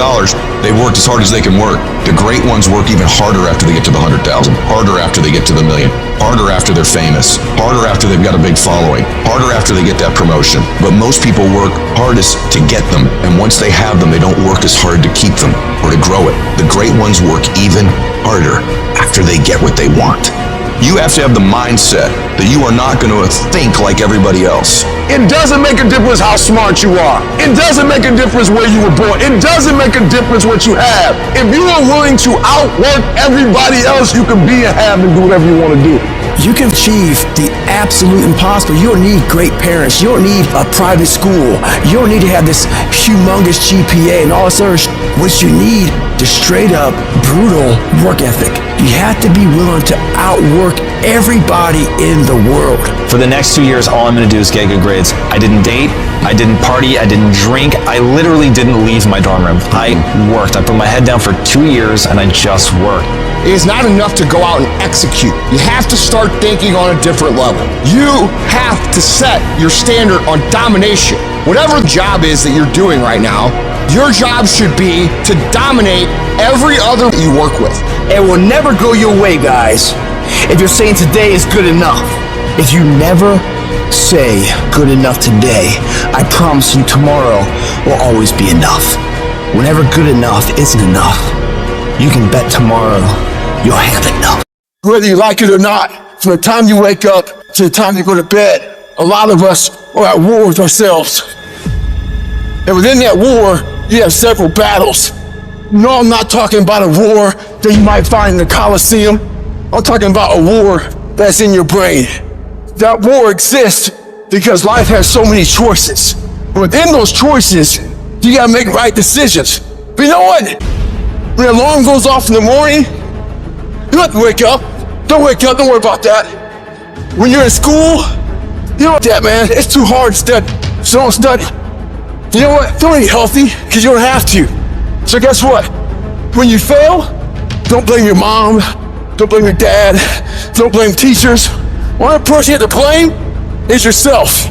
[SPEAKER 10] they've worked as hard as they can work. The great ones work even harder after they get to the 100,000, harder after they get to the million, harder after they're famous, harder after they've got a big following, harder after they get that promotion. But most people work hardest to get them, and once they have them, they don't work as hard to keep them or to grow it. The great ones work even harder after they get what they want. You have to have the mindset that you are not going to think like everybody else.
[SPEAKER 3] It doesn't make a difference how smart you are. It doesn't make a difference where you were born. It doesn't make a difference what you have. If you are willing to outwork everybody else, you can be and have and do whatever you want to do.
[SPEAKER 6] You can achieve the absolute impossible. You don't need great parents. You don't need a private school. You don't need to have this humongous GPA and all this other What you need is straight up brutal work ethic. You have to be willing to outwork everybody in the world.
[SPEAKER 9] For the next 2 years, all I'm going to do is get good grades. I didn't date, I didn't party, I didn't drink. I literally didn't leave my dorm room. I worked. I put my head down for 2 years and I just worked.
[SPEAKER 2] It is not enough to go out and execute. You have to start thinking on a different level. You have to set your standard on domination. Whatever job is that you're doing right now, your job should be to dominate every other you work with.
[SPEAKER 6] It will never go your way, guys, if you're saying today is good enough. If you never say good enough today, I promise you tomorrow will always be enough. Whenever good enough isn't enough, you can bet tomorrow you'll have enough.
[SPEAKER 3] Whether you like it or not, from the time you wake up to the time you go to bed, a lot of us are at war with ourselves. And within that war, you have several battles. No, I'm not talking about a war that you might find in the Coliseum. I'm talking about a war that's in your brain. That war exists because life has so many choices. Within those choices, you gotta make right decisions. But you know what? When the alarm goes off in the morning, you don't have to wake up. Don't wake up, don't worry about that. When you're in school, you know that, man, it's too hard to study, so don't study. You know what? Don't eat healthy, because you don't have to. So guess what? When you fail, don't blame your mom, don't blame your dad, don't blame teachers. One person you have to blame is yourself.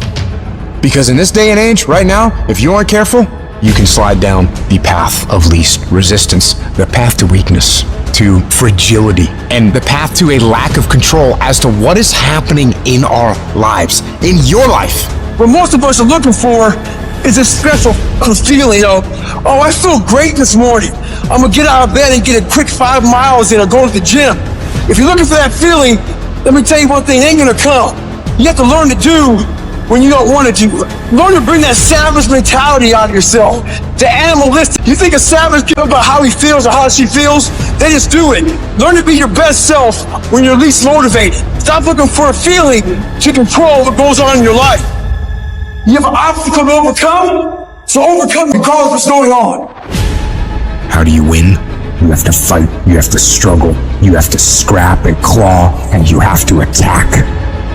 [SPEAKER 13] Because in this day and age, right now, if you aren't careful, you can slide down the path of least resistance, the path to weakness, to fragility, and the path to a lack of control as to what is happening in our lives, in your life.
[SPEAKER 3] What most of us are looking for is this special feeling of, oh, I feel great this morning. I'm gonna get out of bed and get a quick 5 miles in or go to the gym. If you're looking for that feeling, let me tell you one thing, it ain't gonna come. You have to learn to do when you don't want to do. Learn to bring that savage mentality out of yourself. The animalistic. You think a savage cares about how he feels or how she feels? They just do it. Learn to be your best self when you're least motivated. Stop looking for a feeling to control what goes on in your life. You have an obstacle to overcome, so overcome regardless of what's going on.
[SPEAKER 23] How do you win? You have to fight, you have to struggle, you have to scrap and claw, and you have to attack.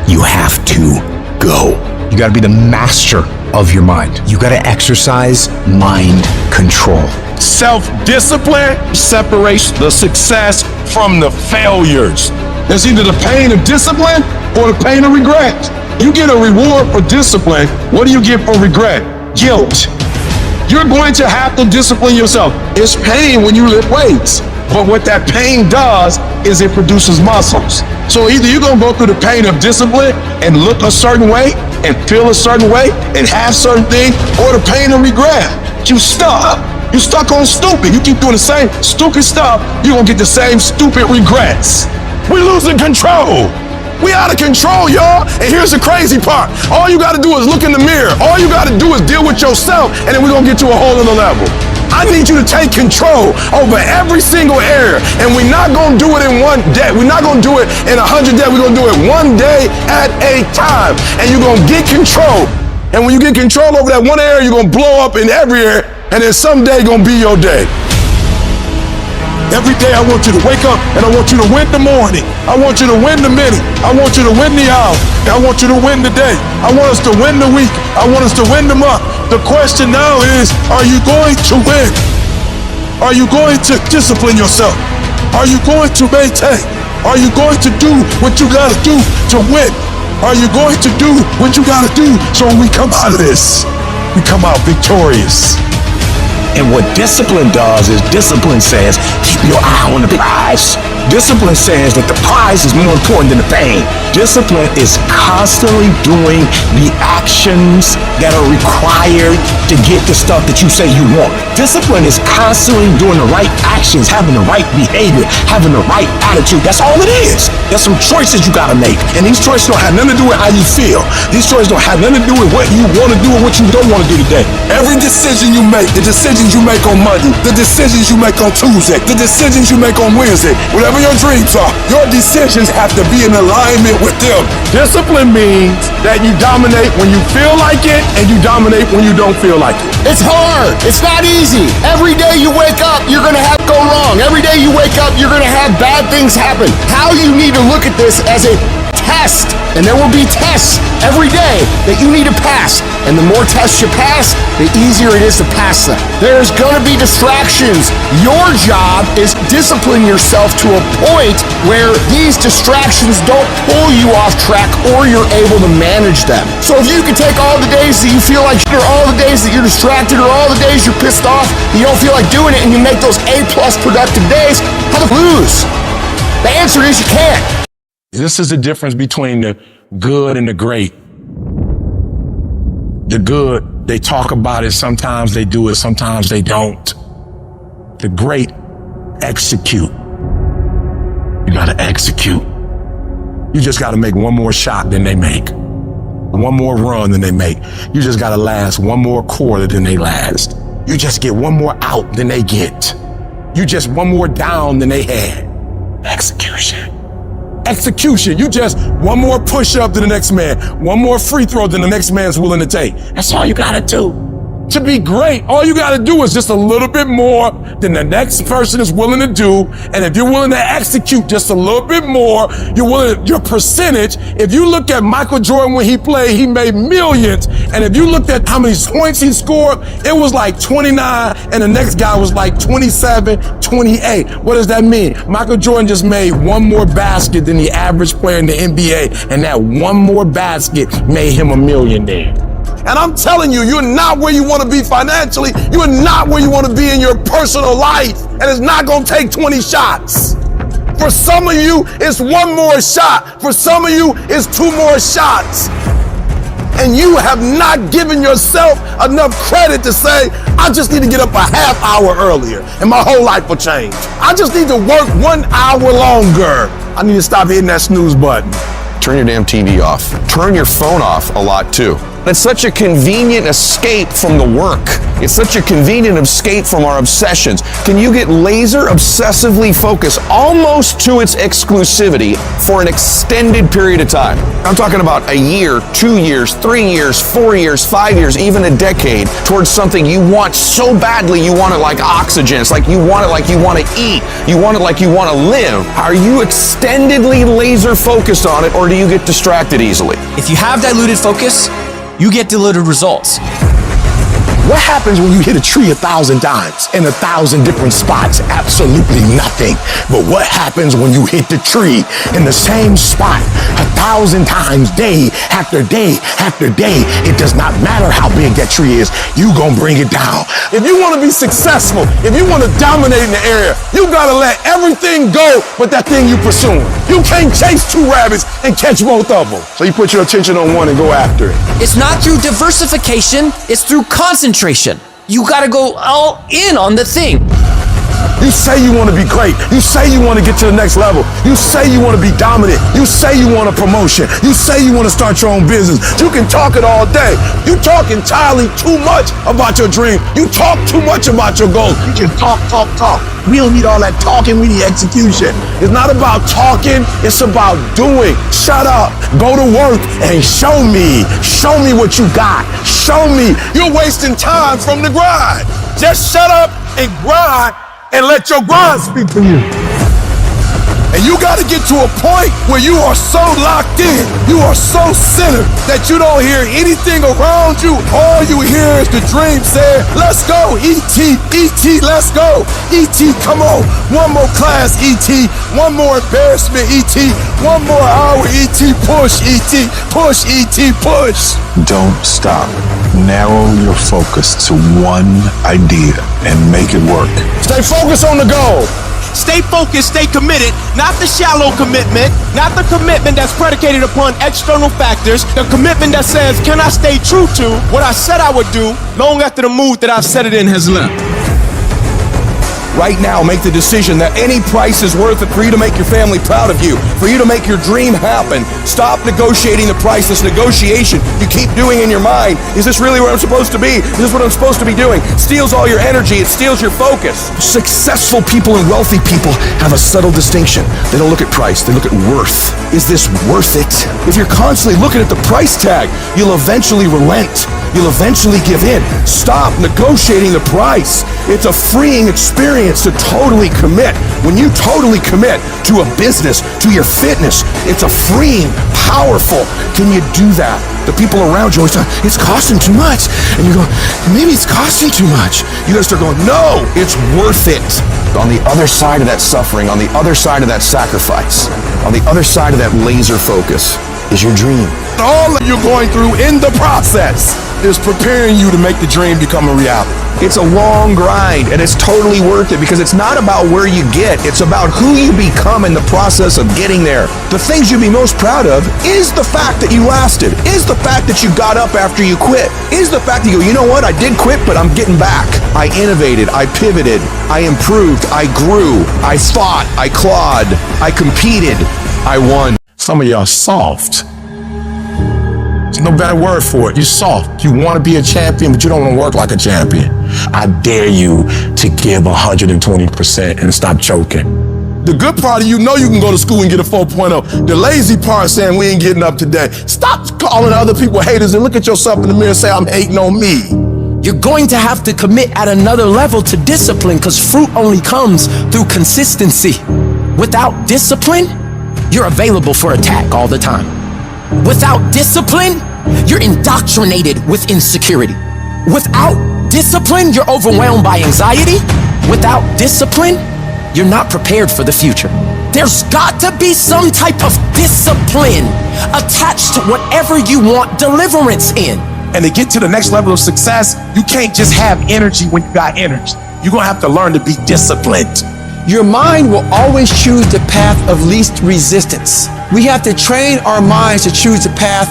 [SPEAKER 23] You have to go.
[SPEAKER 13] You gotta be the master of your mind. You gotta exercise mind control.
[SPEAKER 3] Self-discipline separates the success from the failures. There's either the pain of discipline or the pain of regret. You get a reward for discipline. What do you get for regret? Guilt. You're going to have to discipline yourself. It's pain when you lift weights. But what that pain does is it produces muscles. So either you're gonna go through the pain of discipline and look a certain way and feel a certain way and have certain things, or the pain of regret. You're stuck on stupid. You keep doing the same stupid stuff, you're gonna get the same stupid regrets. We're losing control. We out of control, y'all. And here's the crazy part. All you gotta do is look in the mirror. All you gotta do is deal with yourself, and then we're gonna get to a whole other level. I need you to take control over every single area, and we're not gonna do it in one day. We're not gonna do it in 100 days. We're gonna do it one day at a time, and you're gonna get control. And when you get control over that one area, you're gonna blow up in every area, and then someday gonna be your day. Every day I want you to wake up and I want you to win the morning. I want you to win the minute. I want you to win the hour. I want you to win the day. I want us to win the week. I want us to win the month. The question now is, are you going to win? Are you going to discipline yourself? Are you going to maintain? Are you going to do what you gotta do to win? Are you going to do what you gotta do so when we come out of this, we come out victorious?
[SPEAKER 16] And what discipline does is discipline says, keep your eye on the prize. Discipline says that the prize is more important than the pain. Discipline is constantly doing the actions that are required to get the stuff that you say you want. Discipline is constantly doing the right actions, having the right behavior, having the right attitude. That's all it is. There's some choices you gotta make. And these choices don't have nothing to do with how you feel. These choices don't have nothing to do with what you want to do or what you don't want to do today.
[SPEAKER 3] Every decision you make, the decisions you make on Monday, the decisions you make on Tuesday, the decisions you make on Wednesday, whatever your dreams are, your decisions have to be in alignment with them.
[SPEAKER 11] Discipline means that you dominate when you feel like it and you dominate when you don't feel like it.
[SPEAKER 2] It's hard. It's not easy. Every day you wake up, you're going to have go wrong. Every day you wake up, you're going to have bad things happen. How you need to look at this as a test, and there will be tests every day that you need to pass. And the more tests you pass, the easier it is to pass them. There's going to be distractions. Your job is discipline yourself to a point where these distractions don't pull you off track or you're able to manage them. So if you can take all the days that you feel like shit, or all the days that you're distracted, or all the days you're pissed off, you don't feel like doing it, and you make those A+ productive days, how to lose? The answer is you can't.
[SPEAKER 3] This is the difference between the good and the great. The good, they talk about it, sometimes they do it, sometimes they don't. The great execute. You gotta execute. You just gotta make one more shot than they make. One more run than they make. You just gotta last one more quarter than they last. You just get one more out than they get. You just one more down than they had. Execution. Execution. You just one more push-up than the next man, one more free throw than the next man's willing to take. That's all you gotta do. To be great, all you gotta do is just a little bit more than the next person is willing to do. And if you're willing to execute just a little bit more, your percentage, if you look at Michael Jordan when he played, he made millions. And if you looked at how many points he scored, it was like 29, and the next guy was like 27, 28. What does that mean? Michael Jordan just made one more basket than the average player in the NBA, and that one more basket made him a millionaire. And I'm telling you, you're not where you want to be financially. You're not where you want to be in your personal life. And it's not going to take 20 shots. For some of you, it's one more shot. For some of you, it's two more shots. And you have not given yourself enough credit to say, I just need to get up a half hour earlier and my whole life will change. I just need to work 1 hour longer. I need to stop hitting that snooze button.
[SPEAKER 10] Turn your damn TV off. Turn your phone off a lot too. It's such a convenient escape from the work. It's such a convenient escape from our obsessions. Can you get laser obsessively focused almost to its exclusivity for an extended period of time? I'm talking about a year, 2 years, 3 years, 4 years, 5 years, even a decade towards something you want so badly. You want it like oxygen. It's like you want it like you want to eat. You want it like you want to live. Are you extendedly laser focused on it, or do you get distracted easily?
[SPEAKER 25] If you have diluted focus, you get diluted results.
[SPEAKER 16] What happens when you hit a tree 1,000 times in 1,000 different spots? Absolutely nothing. But what happens when you hit the tree in the same spot 1,000 times, day after day after day? It does not matter how big that tree is. You gonna bring it down.
[SPEAKER 3] If you want to be successful, if you want to dominate in the area, you got to let everything go but that thing you pursuing. You can't chase two rabbits and catch both of them. So you put your attention on one and go after it.
[SPEAKER 25] It's not through diversification, it's through concentration. You gotta go all in on the thing.
[SPEAKER 3] You say you want to be great. You say you want to get to the next level. You say you want to be dominant. You say you want a promotion. You say you want to start your own business. You can talk it all day. You talk entirely too much about your dream. You talk too much about your goals. You just talk. We don't need all that talking. We need execution. It's not about talking. It's about doing. Shut up. Go to work and show me. Show me what you got. Show me. You're wasting time from the grind. Just shut up and grind and let your grind speak for you. And And you got to get to a point where you are so locked in, you are so centered that you don't hear anything around you. All you hear is the dream saying, let's go, E.T., E.T., let's go. E.T., come on. One more class, E.T. One more embarrassment, E.T. One more hour, E.T. Push, E.T. Push, E.T. Push.
[SPEAKER 14] Don't stop. Narrow your focus to one idea and make it work.
[SPEAKER 11] Stay focused on the goal.
[SPEAKER 15] Stay focused, stay committed, not the shallow commitment, not the commitment that's predicated upon external factors, the commitment that says, can I stay true to what I said I would do long after the mood that I've set it in has left?
[SPEAKER 10] Right now, make the decision that any price is worth it for you to make your family proud of you, for you to make your dream happen. Stop negotiating the price. This negotiation you keep doing in your mind. Is this really where I'm supposed to be? Is this what I'm supposed to be doing? It steals all your energy. It steals your focus.
[SPEAKER 9] Successful people and wealthy people have a subtle distinction. They don't look at price, they look at worth. Is this worth it?
[SPEAKER 10] If you're constantly looking at the price tag, you'll eventually relent. You'll eventually give in. Stop negotiating the price. It's a freeing experience to totally commit. When you totally commit to a business, to your fitness, it's a freeing, powerful. Can you do that? The people around you always say, it's costing too much. And you go, maybe it's costing too much. You gotta start going, no, it's worth it.
[SPEAKER 9] On the other side of that suffering, on the other side of that sacrifice, on the other side of that laser focus is your dream.
[SPEAKER 3] All that you're going through in the process is preparing you to make the dream become a reality.
[SPEAKER 10] It's a long grind, and it's totally worth it because it's not about where you get, it's about who you become in the process of getting there. The things you'd be most proud of is the fact that you lasted, is the fact that you got up after you quit, is the fact that you go, you know what, I did quit, but I'm getting back. I innovated, I pivoted, I improved, I grew, I fought, I clawed, I competed, I won.
[SPEAKER 3] Some of y'all soft. There's no better word for it. You're soft. You want to be a champion, but you don't want to work like a champion. I dare you to give 120% and stop choking. The good part of you know you can go to school and get a 4.0. The lazy part saying we ain't getting up today. Stop calling other people haters and look at yourself in the mirror and say, I'm hating on me.
[SPEAKER 4] You're going to have to commit at another level to discipline because fruit only comes through consistency. Without discipline, you're available for attack all the time. Without discipline, you're indoctrinated with insecurity. Without discipline, you're overwhelmed by anxiety. Without discipline, you're not prepared for the future. There's got to be some type of discipline attached to whatever you want deliverance in.
[SPEAKER 3] And to get to the next level of success, you can't just have energy when you got energy. You're gonna have to learn to be disciplined.
[SPEAKER 6] Your mind will always choose the path of least resistance. We have to train our minds to choose the path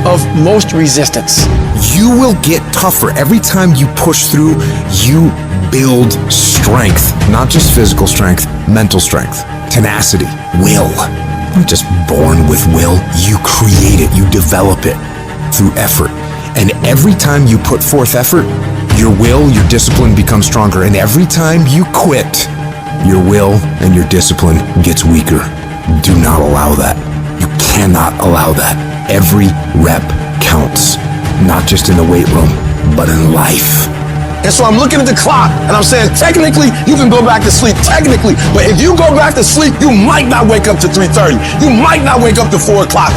[SPEAKER 6] of most resistance.
[SPEAKER 13] You will get tougher. Every time you push through, you build strength. Not just physical strength, mental strength, tenacity, will. You're not just born with will. You create it, you develop it through effort. And every time you put forth effort, your will, your discipline becomes stronger. And every time you quit, your will and your discipline gets weaker. Do not allow that. You cannot allow that. Every rep counts, not just in the weight room, but in life.
[SPEAKER 16] And so I'm looking at the clock and I'm saying, technically, you can go back to sleep, technically. But if you go back to sleep, you might not wake up to 3:30. You might not wake up to 4 o'clock.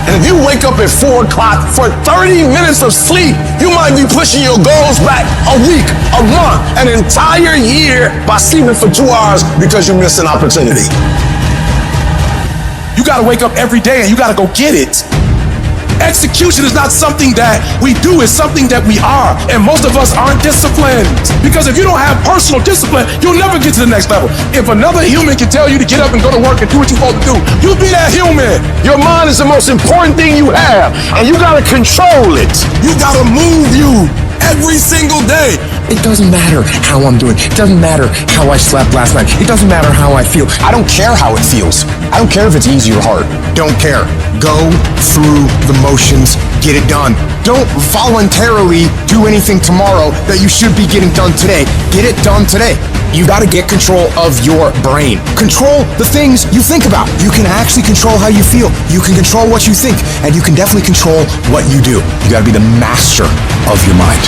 [SPEAKER 16] And if you wake up at 4 o'clock for 30 minutes of sleep, you might be pushing your goals back a week, a month, an entire year by sleeping for 2 hours because you missed an opportunity.
[SPEAKER 3] You gotta wake up every day and you gotta go get it. Execution is not something that we do, it's something that we are. And most of us aren't disciplined. Because if you don't have personal discipline, you'll never get to the next level. If another human can tell you to get up and go to work and do what you're supposed to do, you be that human.
[SPEAKER 16] Your mind is the most important thing you have, and you gotta control it.
[SPEAKER 3] You gotta move you every single day.
[SPEAKER 13] It doesn't matter how I'm doing. It doesn't matter how I slept last night. It doesn't matter how I feel. I don't care how it feels. I don't care if it's easy or hard. Don't care. Go through the motions. Get it done. Don't voluntarily do anything tomorrow that you should be getting done today. Get it done today. You gotta get control of your brain. Control the things you think about. You can actually control how you feel. You can control what you think, and you can definitely control what you do. You gotta be the master of your mind.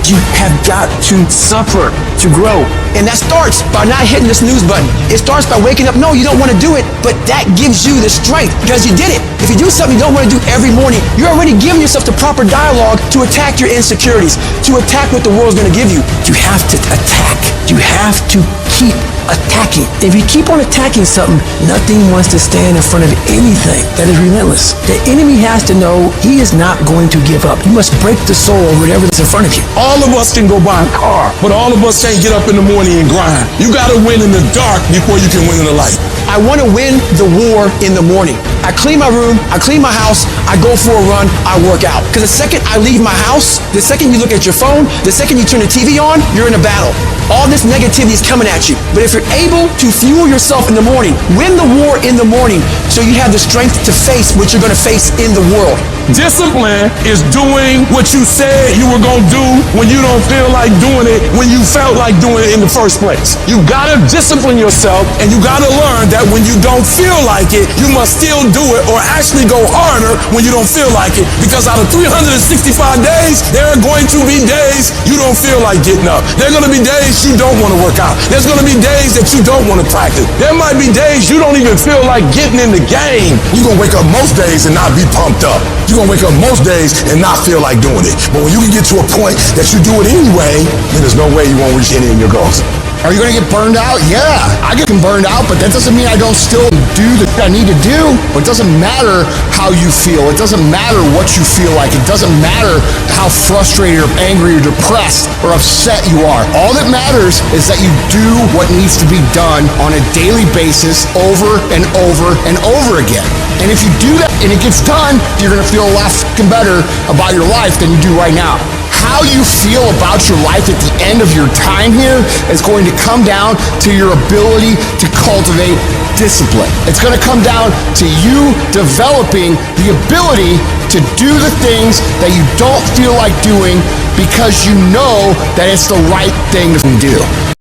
[SPEAKER 6] You have got to suffer to grow. And that starts by not hitting the snooze button. It starts by waking up. No, you don't want to do it, but that gives you the strength because you did it. If you do something you don't want to do every morning, you're already giving yourself the proper dialogue to attack your insecurities, to attack what the world's going to give you. You have to attack. You have to keep attacking. If you keep on attacking something, nothing wants to stand in front of anything that is relentless. The enemy has to know he is not going to give up. You must break the soul of whatever is in front of you.
[SPEAKER 3] All of us can go buy a car, but all of us can't get up in the morning and grind. You gotta win in the dark before you can win in the light.
[SPEAKER 6] I want to win the war in the morning. I clean my room, I clean my house, I go for a run, I work out. Because the second I leave my house, the second you look at your phone, the second you turn the TV on, you're in a battle. All this negativity is coming at you. But if you're able to fuel yourself in the morning, win the war in the morning so you have the strength to face what you're going to face in the world.
[SPEAKER 3] Discipline is doing what you said you were going to do when you don't feel like doing it, when you felt like doing it in the first place. You got to discipline yourself, and you got to learn that when you don't feel like it, you must still do it or actually go harder when you don't feel like it. Because out of 365 days, there are going to be days you don't feel like getting up. There are going to be days you don't want to work out. There's going to be days that you don't want to practice. There might be days you don't even feel like getting in the game.
[SPEAKER 10] You're going to wake up most days and not be pumped up. You're going to wake up most days and not feel like doing it. But when you can get to a point that you do it anyway, then there's no way you won't reach any of your goals.
[SPEAKER 2] Are you going to get burned out? Yeah, I get burned out, but that doesn't mean I don't still do the thing I need to do. It doesn't matter how you feel. It doesn't matter what you feel like. It doesn't matter how frustrated or angry or depressed or upset you are. All that matters is that you do what needs to be done on a daily basis over and over and over again. And if you do that and it gets done, you're going to feel a lot fucking better about your life than you do right now. How you feel about your life at the end of your time here is going to come down to your ability to cultivate discipline. It's going to come down to you developing the ability to do the things that you don't feel like doing because you know that it's the right thing to do.